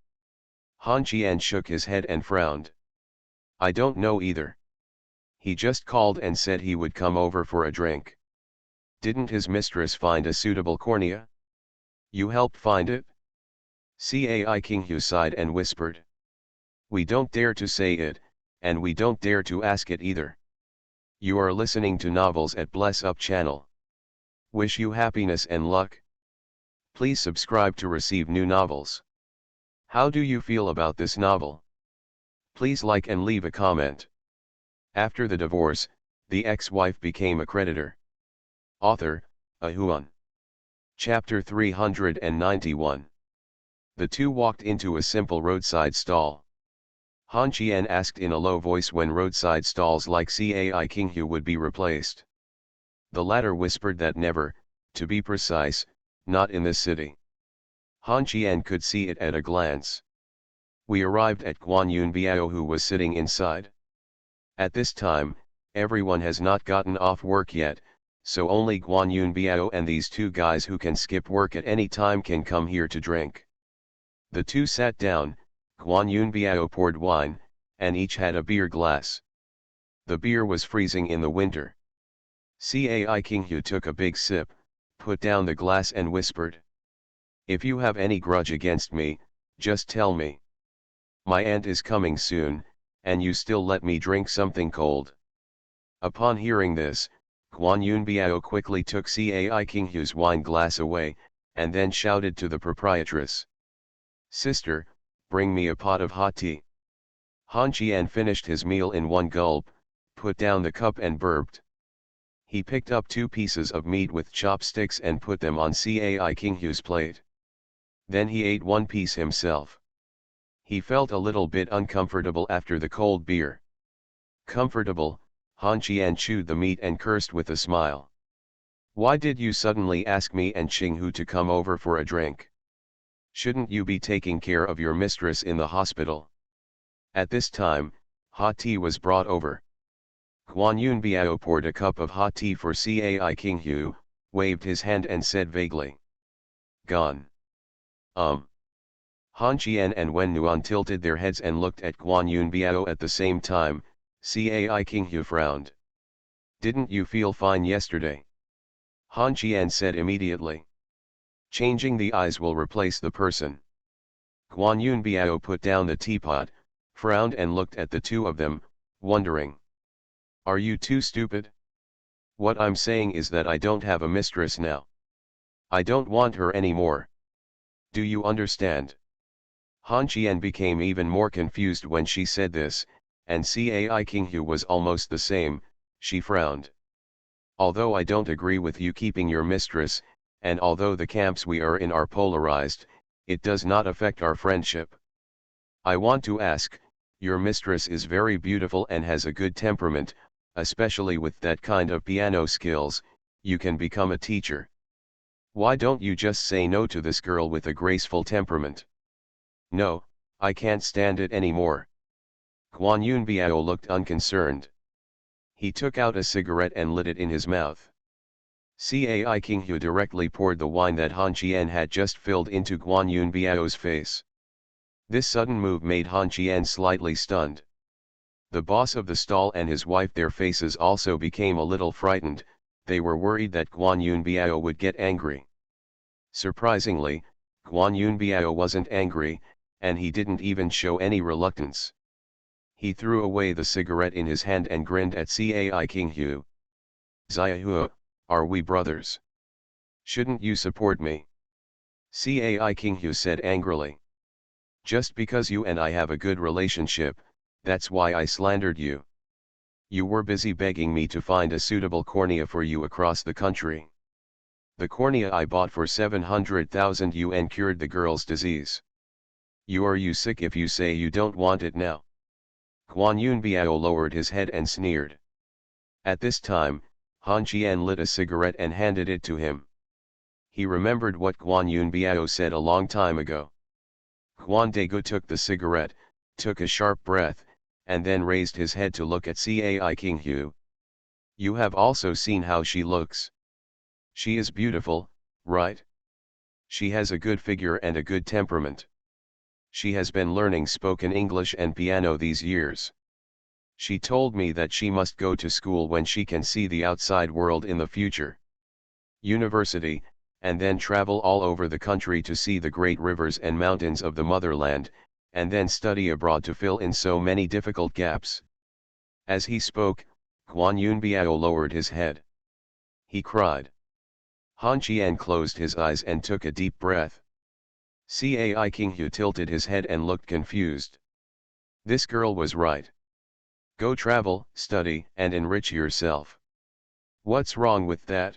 Han Jian shook his head and frowned. "I don't know either. He just called and said he would come over for a drink. Didn't his mistress find a suitable cornea? You helped find it?" Cai Qinghu sighed and whispered. "We don't dare to say it, and we don't dare to ask it either. You are listening to Novels at Bless Up channel. Wish you happiness and luck. Please subscribe to receive new novels. How do you feel about this novel? Please like and leave a comment." After the divorce, the ex-wife became a creditor. Author, Ahuan. Chapter 391. The two walked into a simple roadside stall. Han Jian asked in a low voice when roadside stalls like Cai Qinghu would be replaced. The latter whispered that never, to be precise, not in this city. Han Jian could see it at a glance. We arrived at Guan Yun Biao, who was sitting inside. At this time, everyone has not gotten off work yet, so only Guan Yun Biao and these two guys who can skip work at any time can come here to drink. The two sat down, Guan Yun Biao poured wine, and each had a beer glass. The beer was freezing in the winter. Cai Qinghu took a big sip, put down the glass and whispered. "If you have any grudge against me, just tell me. My aunt is coming soon, and you still let me drink something cold." Upon hearing this, Guan Yun Biao quickly took Cai Qinghu's wine glass away, and then shouted to the proprietress. "Sister, bring me a pot of hot tea." Han Jian finished his meal in one gulp, put down the cup and burped. He picked up 2 pieces of meat with chopsticks and put them on Cai Qinghu's plate. Then he ate 1 piece himself. He felt a little bit uncomfortable after the cold beer. Comfortable, Han Jian chewed the meat and cursed with a smile. "Why did you suddenly ask me and Qinghu to come over for a drink? Shouldn't you be taking care of your mistress in the hospital?" At this time, hot tea was brought over. Guan Yun Biao poured a cup of hot tea for Cai Qinghu, waved his hand and said vaguely. "Gone." Han Jian and Wen Nuan tilted their heads and looked at Guan Yun Biao at the same time. Cai Qinghu frowned. "Didn't you feel fine yesterday?" Han Jian said immediately. "Changing the eyes will replace the person." Guan Yun Biao put down the teapot, frowned and looked at the two of them, wondering. "Are you too stupid? What I'm saying is that I don't have a mistress now. I don't want her anymore. Do you understand?" Han Jian became even more confused when she said this, and Cai Qinghu was almost the same. She frowned. "Although I don't agree with you keeping your mistress, and although the camps we are in are polarized, it does not affect our friendship. I want to ask, your mistress is very beautiful and has a good temperament, especially with that kind of piano skills, you can become a teacher. Why don't you just say no to this girl with a graceful temperament?" "No, I can't stand it anymore." Guan Yun Biao looked unconcerned. He took out a cigarette and lit it in his mouth. Cai Qinghu directly poured the wine that Han Jian had just filled into Guan Yun Biao's face. This sudden move made Han Jian slightly stunned. The boss of the stall and his wife, their faces also became a little frightened. They were worried that Guan Yun Biao would get angry. Surprisingly, Guan Yun Biao wasn't angry, and he didn't even show any reluctance. He threw away the cigarette in his hand and grinned at Cai Qinghu. "Xiahua, are we brothers? Shouldn't you support me?" Cai Qinghu said angrily. "Just because you and I have a good relationship, that's why I slandered you. You were busy begging me to find a suitable cornea for you across the country. The cornea I bought for 700,000 yuan cured the girl's disease. Are you sick if you say you don't want it now? Guan Yunbiao lowered his head and sneered. At this time, Han Qian lit a cigarette and handed it to him. He remembered what Guan Yunbiao said a long time ago. Guan Degu took the cigarette, took a sharp breath, and then raised his head to look at Cai Qinghu. You have also seen how she looks. She is beautiful, right? She has a good figure and a good temperament. She has been learning spoken English and piano these years. She told me that she must go to school when she can see the outside world in the future. University, and then travel all over the country to see the great rivers and mountains of the motherland, and then study abroad to fill in so many difficult gaps. As he spoke, Guan Yunbiao lowered his head. He cried. Han Qian closed his eyes and took a deep breath. Cai Qinghu tilted his head and looked confused. This girl was right. Go travel, study, and enrich yourself. What's wrong with that?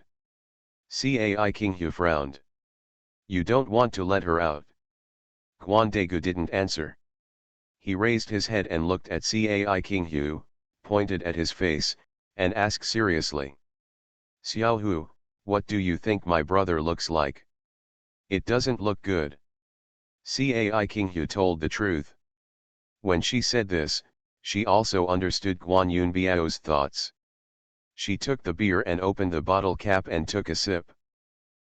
Cai Qinghu frowned. You don't want to let her out. Guan Degu didn't answer. He raised his head and looked at Cai Qinghu, pointed at his face, and asked seriously. Xiaohu, what do you think my brother looks like? It doesn't look good. Cai Qinghu told the truth. When she said this, she also understood Guan Yunbiao's thoughts. She took the beer and opened the bottle cap and took a sip.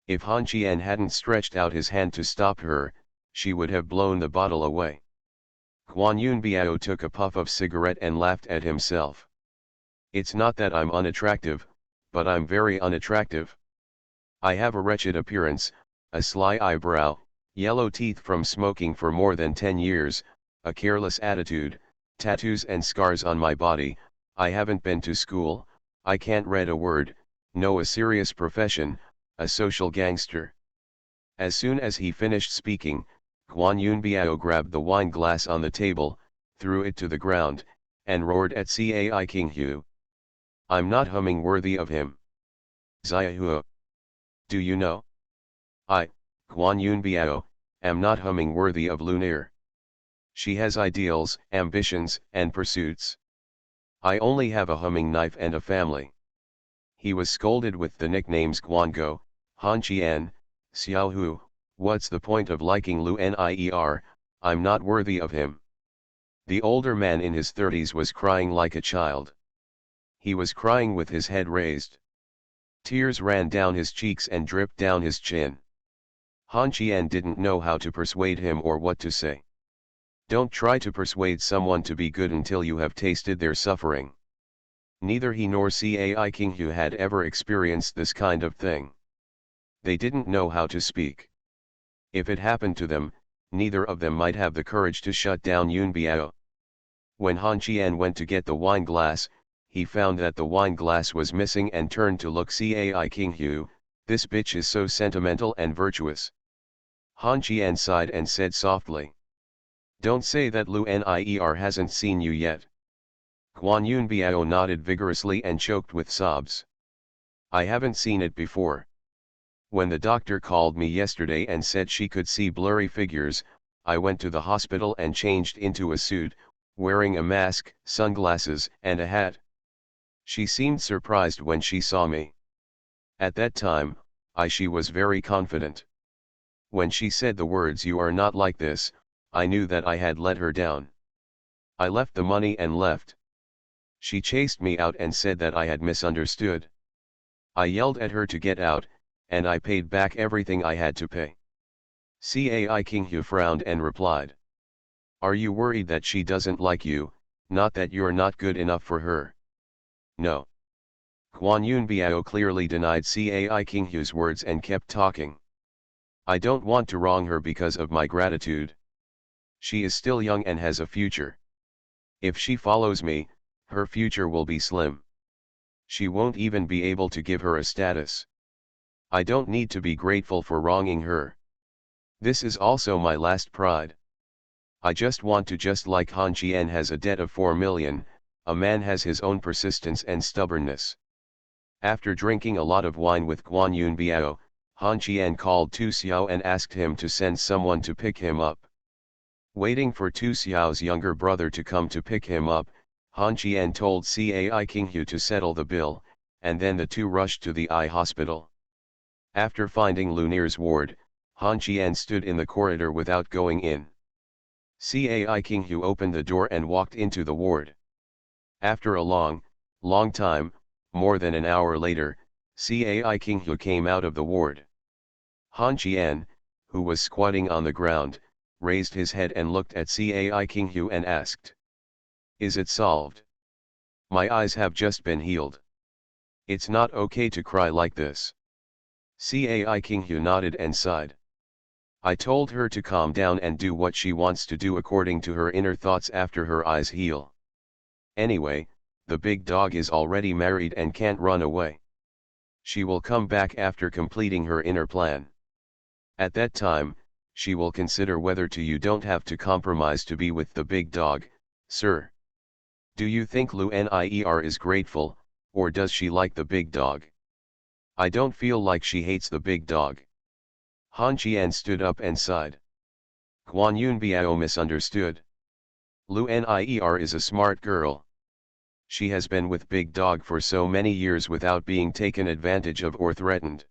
If Han Qian hadn't stretched out his hand to stop her, she would have blown the bottle away. Guan Yunbiao took a puff of cigarette and laughed at himself. It's not that I'm unattractive, but I'm very unattractive. I have a wretched appearance, a sly eyebrow, yellow teeth from smoking for more than 10 years, a careless attitude, tattoos and scars on my body. I haven't been to school, I can't read a word, know a serious profession, a social gangster. As soon as he finished speaking, Guan Yunbiao grabbed the wine glass on the table, threw it to the ground, and roared at Cai Qinghu. I'm not humming worthy of him. Xiaohu. Do you know? I, Guan Yunbiao, am not humming worthy of Lunaire. She has ideals, ambitions, and pursuits. I only have a humming knife and a family. He was scolded with the nicknames Guango, Han Qian, Xiaohu. What's the point of liking Lunaire? I'm not worthy of him. The older man in his 30s was crying like a child. He was crying with his head raised. Tears ran down his cheeks and dripped down his chin. Han Qian didn't know how to persuade him or what to say. Don't try to persuade someone to be good until you have tasted their suffering. Neither he nor Cai Qinghu had ever experienced this kind of thing. They didn't know how to speak. If it happened to them, neither of them might have the courage to shut down Yunbiao. When Han Qian went to get the wine glass, he found that the wine glass was missing and turned to look Cai Qinghu. This bitch is so sentimental and virtuous. Han Qian sighed and said softly. Don't say that Lunaire hasn't seen you yet. Guan Yunbiao nodded vigorously and choked with sobs. I haven't seen it before. When the doctor called me yesterday and said she could see blurry figures, I went to the hospital and changed into a suit, wearing a mask, sunglasses, and a hat. She seemed surprised when she saw me. At that time, she was very confident. When she said the words "You are not like this," I knew that I had let her down. I left the money and left. She chased me out and said that I had misunderstood. I yelled at her to get out, and I paid back everything I had to pay. Cai Qinghu frowned and replied. Are you worried that she doesn't like you, not that you're not good enough for her? No. Guan Yunbiao clearly denied Cai Qinghu's words and kept talking. I don't want to wrong her because of my gratitude. She is still young and has a future. If she follows me, her future will be slim. She won't even be able to give her a status. I don't need to be grateful for wronging her. This is also my last pride. I just want to just like Han Chien has a debt of 4 million, a man has his own persistence and stubbornness. After drinking a lot of wine with Guan Yun Biao, Han Chien called Tu Xiao and asked him to send someone to pick him up. Waiting for Tu Xiao's younger brother to come to pick him up, Han Chien told Cai Qinghu to settle the bill, and then the two rushed to the eye hospital. After finding Lunier's ward, Han Chien stood in the corridor without going in. Cai Qinghu opened the door and walked into the ward. After a long time, more than an hour later, Cai Qinghu came out of the ward. Han Chien, who was squatting on the ground, raised his head and looked at Cai Qinghu and asked, "Is it solved? My eyes have just been healed. It's not okay to cry like this." Cai Qinghu nodded and sighed. "I told her to calm down and do what she wants to do according to her inner thoughts after her eyes heal. Anyway, the big dog is already married and can't run away. She will come back after completing her inner plan. At that time, she will consider whether you don't have to compromise to be with the big dog, sir. Do you think Lunier is grateful, or does she like the big dog? I don't feel like she hates the big dog." Han Chien stood up and sighed. Guan Yun Biao misunderstood. Lunier is a smart girl. She has been with Big Dog for so many years without being taken advantage of or threatened.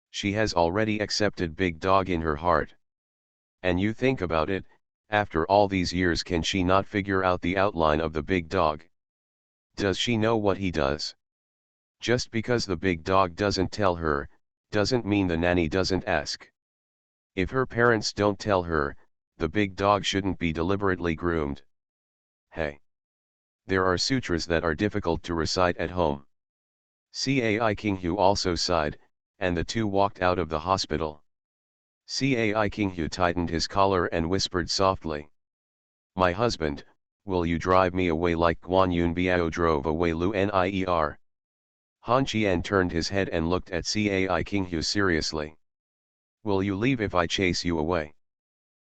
She has already accepted Big Dog in her heart. And you think about it, after all these years, can she not figure out the outline of the big dog? Does she know what he does? Just because the big dog doesn't tell her, doesn't mean the nanny doesn't ask. If her parents don't tell her, the big dog shouldn't be deliberately groomed. Hey! There are sutras that are difficult to recite at home. Cai Qinghu also sighed, and the two walked out of the hospital. Cai Qinghu tightened his collar and whispered softly, "My husband, will you drive me away like Guan Yun Biao drove away Lunier?" Han Chien turned his head and looked at Cai Qinghu seriously. "Will you leave if I chase you away?"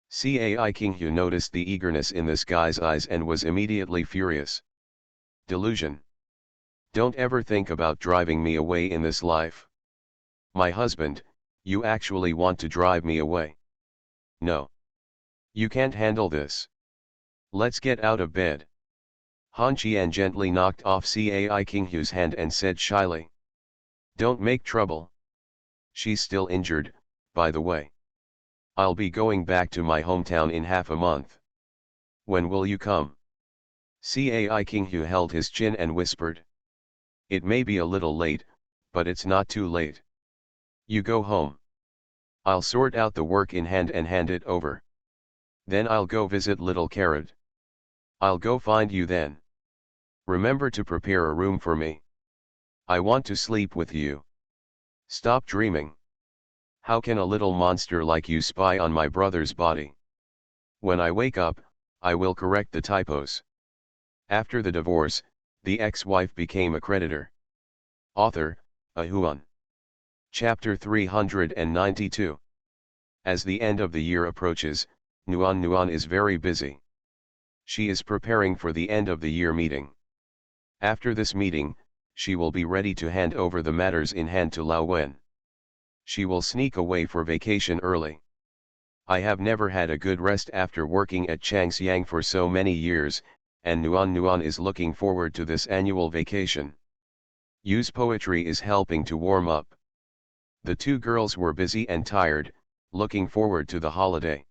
Cai Qinghu noticed the eagerness in this guy's eyes and was immediately furious. "Delusion. Don't ever think about driving me away in this life. My husband, you actually want to drive me away? No. You can't handle this. Let's get out of bed." Han Chien gently knocked off Cai Qinghu's hand and said shyly, "Don't make trouble. She's still injured, by the way. I'll be going back to my hometown in half a month. When will you come?" Cai Qinghu held his chin and whispered, "It may be a little late, but it's not too late. You go home. I'll sort out the work in hand and hand it over. Then I'll go visit little Carrot. I'll go find you then. Remember to prepare a room for me. I want to sleep with you. Stop dreaming. How can a little monster like you spy on my brother's body? When I wake up, I will correct the typos." After the divorce, the ex-wife became a creditor. Author, Ahuan. Chapter 392. As the end of the year approaches, Nuan is very busy. She is preparing for the end of the year meeting. After this meeting, she will be ready to hand over the matters in hand to Lao Wen. She will sneak away for vacation early. I have never had a good rest after working at Changxiang for so many years, and Nuan is looking forward to this annual vacation. Yu's poetry is helping to warm up. The two girls were busy and tired, looking forward to the holiday.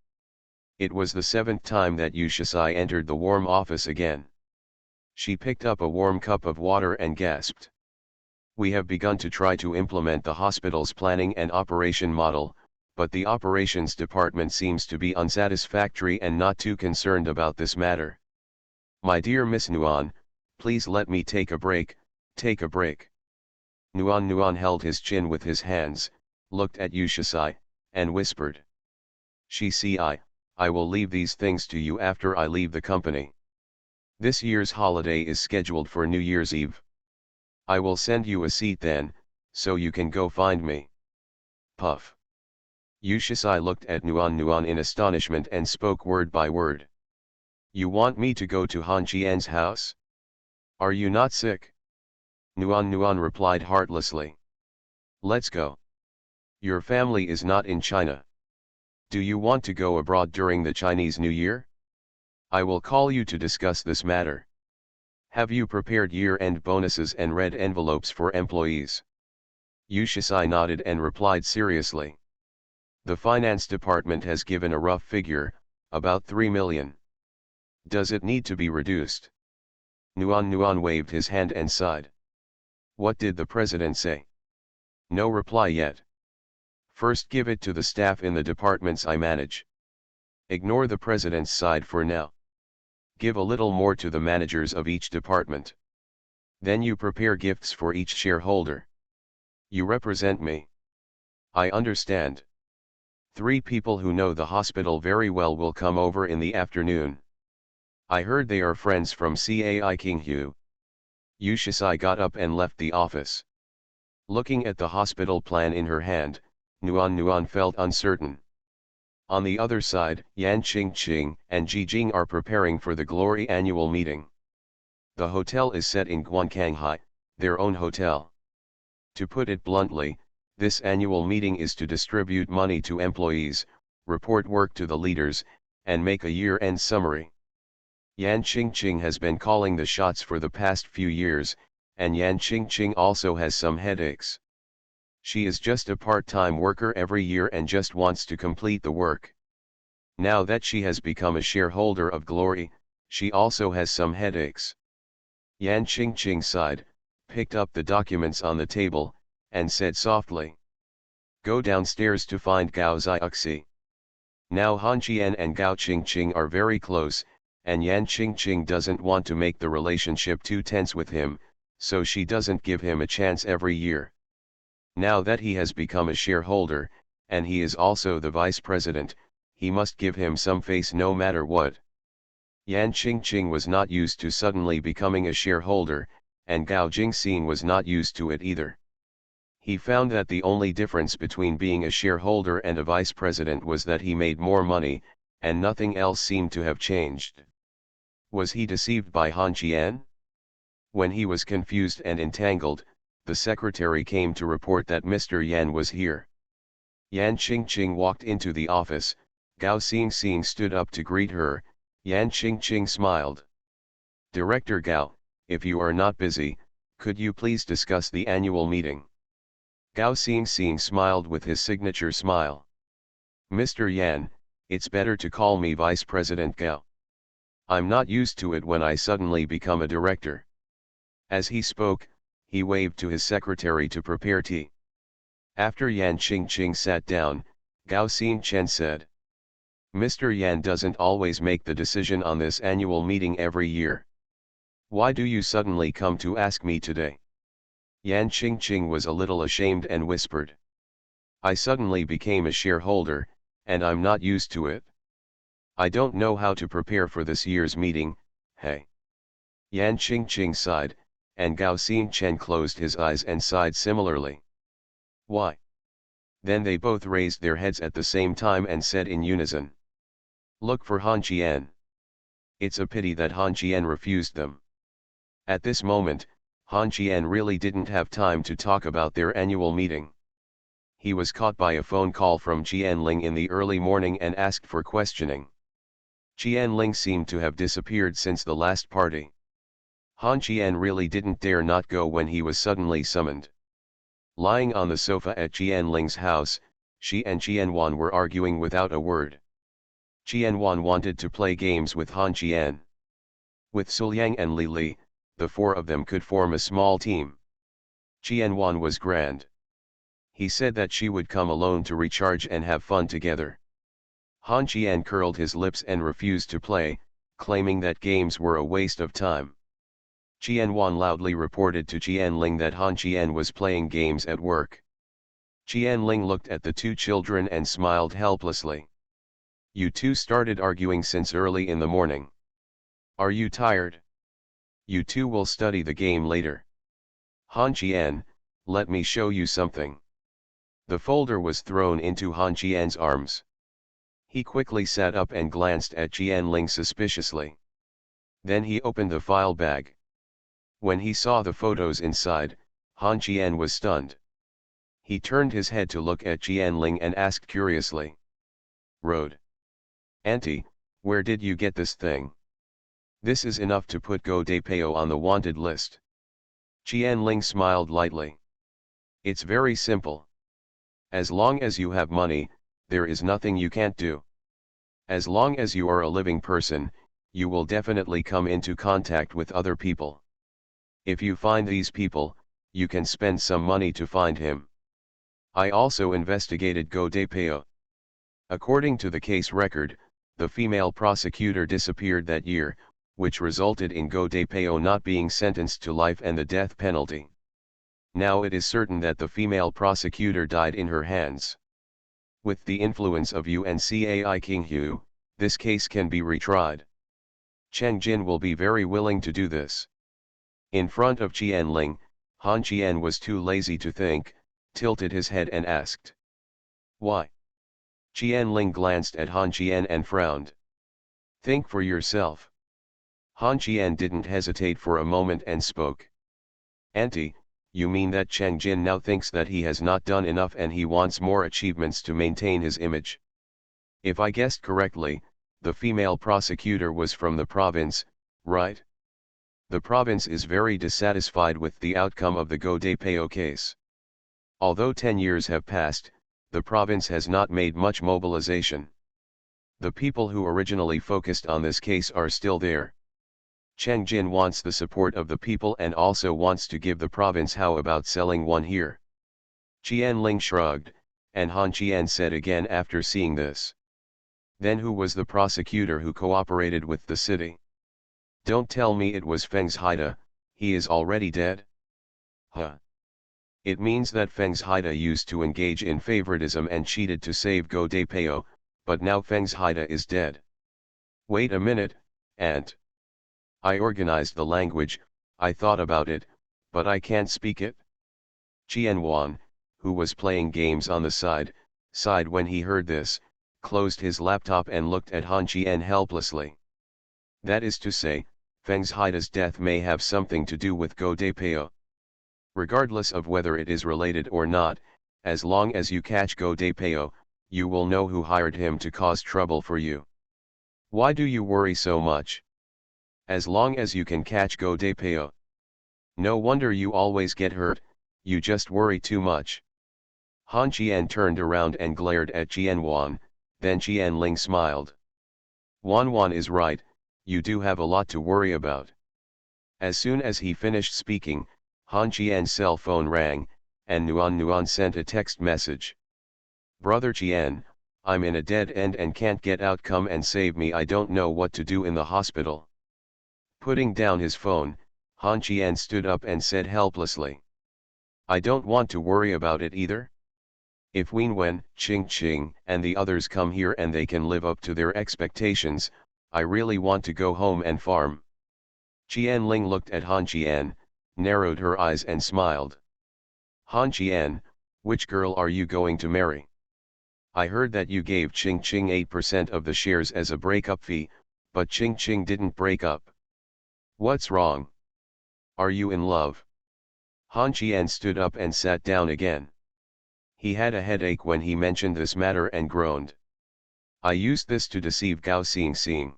It was the 7th time that Yu Shisai entered the warm office again. She picked up a warm cup of water and gasped. "We have begun to try to implement the hospital's planning and operation model, but the operations department seems to be unsatisfactory and not too concerned about this matter. My dear Miss Nuan, please let me take a break, take a break." Nuan held his chin with his hands, looked at Yu Shisai, and whispered, "Shisai, I will leave these things to you after I leave the company. This year's holiday is scheduled for New Year's Eve. I will send you a seat then, so you can go find me." Puff. Yu Shisai looked at Nuan in astonishment and spoke word by word. You want me to go to Han Jian's house? Are you not sick? Nuan replied heartlessly. Let's go. Your family is not in China. Do you want to go abroad during the Chinese New Year? I will call you to discuss this matter. Have you prepared year-end bonuses and red envelopes for employees? Yu Shisai nodded and replied seriously. The finance department has given a rough figure, about 3 million. Does it need to be reduced? Nuan waved his hand and sighed. What did the president say? No reply yet. First give it to the staff in the departments I manage. Ignore the president's side for now. Give a little more to the managers of each department. Then you prepare gifts for each shareholder. You represent me. I understand. 3 people who know the hospital very well will come over in the afternoon. I heard they are friends from Cai King Hu. Yu Shisai got up and left the office. Looking at the hospital plan in her hand, Nuan felt uncertain. On the other side, Yan Qingqing and Ji Jing are preparing for the Glory annual meeting. The hotel is set in Guancanghai, their own hotel. To put it bluntly, this annual meeting is to distribute money to employees, report work to the leaders, and make a year-end summary. Yan Qingqing has been calling the shots for the past few years, and Yan Qingqing also has some headaches. She is just a part-time worker every year and just wants to complete the work. Now that she has become a shareholder of Glory, she also has some headaches. Yan Qingqing sighed, picked up the documents on the table, and said softly. Go downstairs to find Gao Xiuxi. Now Han Jian and Gao Qingqing are very close, and Yan Qingqing doesn't want to make the relationship too tense with him, so she doesn't give him a chance every year. Now that he has become a shareholder, and he is also the vice president, he must give him some face no matter what. Yan Qingqing was not used to suddenly becoming a shareholder, and Gao Jingxin was not used to it either. He found that the only difference between being a shareholder and a vice president was that he made more money, and nothing else seemed to have changed. Was he deceived by Han Jian? When he was confused and entangled, the secretary came to report that Mr. Yan was here. Yan Qingqing walked into the office, Gao Xingxing stood up to greet her. Yan Qingqing smiled. Director Gao, if you are not busy, could you please discuss the annual meeting? Gao Xingxing smiled with his signature smile. Mr. Yan, it's better to call me Vice President Gao. I'm not used to it when I suddenly become a director. As he spoke, he waved to his secretary to prepare tea. After Yan Qingqing sat down, Gao Xingchen said. Mr. Yan doesn't always make the decision on this annual meeting every year. Why do you suddenly come to ask me today? Yan Qingqing was a little ashamed and whispered. I suddenly became a shareholder, and I'm not used to it. I don't know how to prepare for this year's meeting, hey. Yan Qingqing sighed, and Gao Xingchen closed his eyes and sighed similarly. Why? Then they both raised their heads at the same time and said in unison. Look for Han Jian. It's a pity that Han Jian refused them. At this moment, Han Jian really didn't have time to talk about their annual meeting. He was caught by a phone call from Jianling in the early morning and asked for questioning. Jianling seemed to have disappeared since the last party. Han Jian really didn't dare not go when he was suddenly summoned. Lying on the sofa at Jianling's house, she and Jianwan were arguing without a word. Jianwan wanted to play games with Han Jian. With Suliang and Li Li, the 4 of them could form a small team. Jianwan was grand. He said that she would come alone to recharge and have fun together. Han Jian curled his lips and refused to play, claiming that games were a waste of time. Jianwan loudly reported to Jianling that Han Jian was playing games at work. Jianling looked at the 2 children and smiled helplessly. You 2 started arguing since early in the morning. Are you tired? You 2 will study the game later. Han Jian, let me show you something. The folder was thrown into Han Jian's arms. He quickly sat up and glanced at Jianling suspiciously. Then he opened the file bag. When he saw the photos inside, Han Qian was stunned. He turned his head to look at Jianling and asked curiously. "Road. Auntie, where did you get this thing? This is enough to put Go De Peo on the wanted list." Jianling smiled lightly. "It's very simple. As long as you have money, there is nothing you can't do. As long as you are a living person, you will definitely come into contact with other people. If you find these people, you can spend some money to find him. I also investigated Go De Peo. According to the case record, the female prosecutor disappeared that year, which resulted in Go De Peo not being sentenced to life and the death penalty. Now it is certain that the female prosecutor died in her hands. With the influence of UNCAI King Hu, this case can be retried. Cheng Jin will be very willing to do this." In front of Jianling, Han Qian was too lazy to think, tilted his head and asked. "Why?" Jianling glanced at Han Qian and frowned. "Think for yourself." Han Qian didn't hesitate for a moment and spoke. "Auntie, you mean that Cheng Jin now thinks that he has not done enough and he wants more achievements to maintain his image? If I guessed correctly, the female prosecutor was from the province, right? The province is very dissatisfied with the outcome of the Go De Peo case. Although 10 years have passed, the province has not made much mobilization. The people who originally focused on this case are still there. Cheng Jin wants the support of the people and also wants to give the province. How about selling one here?" Jianling shrugged, and Han Qian said again after seeing this. "Then who was the prosecutor who cooperated with the city? Don't tell me it was Feng's Haida, he is already dead?" "Huh. It means that Feng's Haida used to engage in favoritism and cheated to save Go De Peo, but now Feng's Haida is dead. Wait a minute, Aunt. I organized the language, I thought about it, but I can't speak it." Qian Wan, who was playing games on the side, sighed when he heard this, closed his laptop and looked at Han Qian helplessly. "That is to say, Feng's Haida's death may have something to do with Go De Peo. Regardless of whether it is related or not, as long as you catch Go De Peo, you will know who hired him to cause trouble for you. Why do you worry so much? As long as you can catch Go De Peo. No wonder you always get hurt, you just worry too much." Han Qian turned around and glared at Jian Wan, then Jianling smiled. "Wan Wan is right, you do have a lot to worry about." As soon as he finished speaking, Han Qian's cell phone rang, and Nuan sent a text message. "Brother Qian, I'm in a dead end and can't get out, come and save me, I don't know what to do in the hospital." Putting down his phone, Han Qian stood up and said helplessly. "I don't want to worry about it either. If Wenwen, Ching, and the others come here and they can live up to their expectations, I really want to go home and farm." Jianling looked at Han Qian, narrowed her eyes and smiled. "Han Qian, which girl are you going to marry? I heard that you gave Ching 8% of the shares as a breakup fee, but Ching didn't break up. What's wrong? Are you in love?" Han Qian stood up and sat down again. He had a headache when he mentioned this matter and groaned. "I used this to deceive Gao Xing.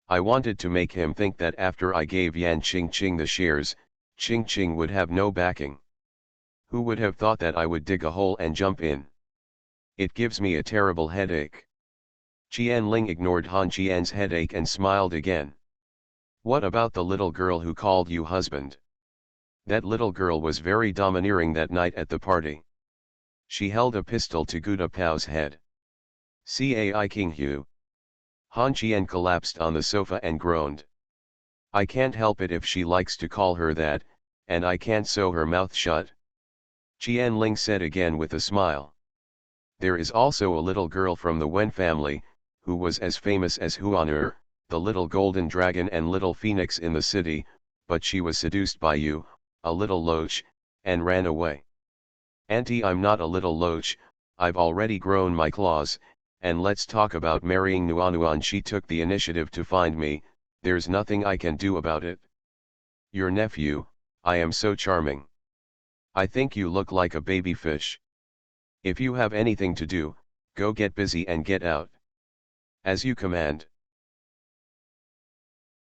I wanted to make him think that after I gave Yan Ching the shares, Ching would have no backing. Who would have thought that I would dig a hole and jump in? It gives me a terrible headache." Jianling ignored Han Qian's headache and smiled again. "What about the little girl who called you husband? That little girl was very domineering that night at the party. She held a pistol to Guda Pao's head. Cai King Hu." Han Qian collapsed on the sofa and groaned. "I can't help it if she likes to call her that, and I can't sew her mouth shut." Jianling said again with a smile. "There is also a little girl from the Wen family, who was as famous as Huaner, the little golden dragon and little phoenix in the city, but she was seduced by you, a little loach, and ran away. Auntie, I'm not a little loach, I've already grown my claws, and let's talk about marrying Nuanuan. She took the initiative to find me, there's nothing I can do about it. Your nephew, I am so charming. I think you look like a baby fish. If you have anything to do, go get busy and get out. As you command.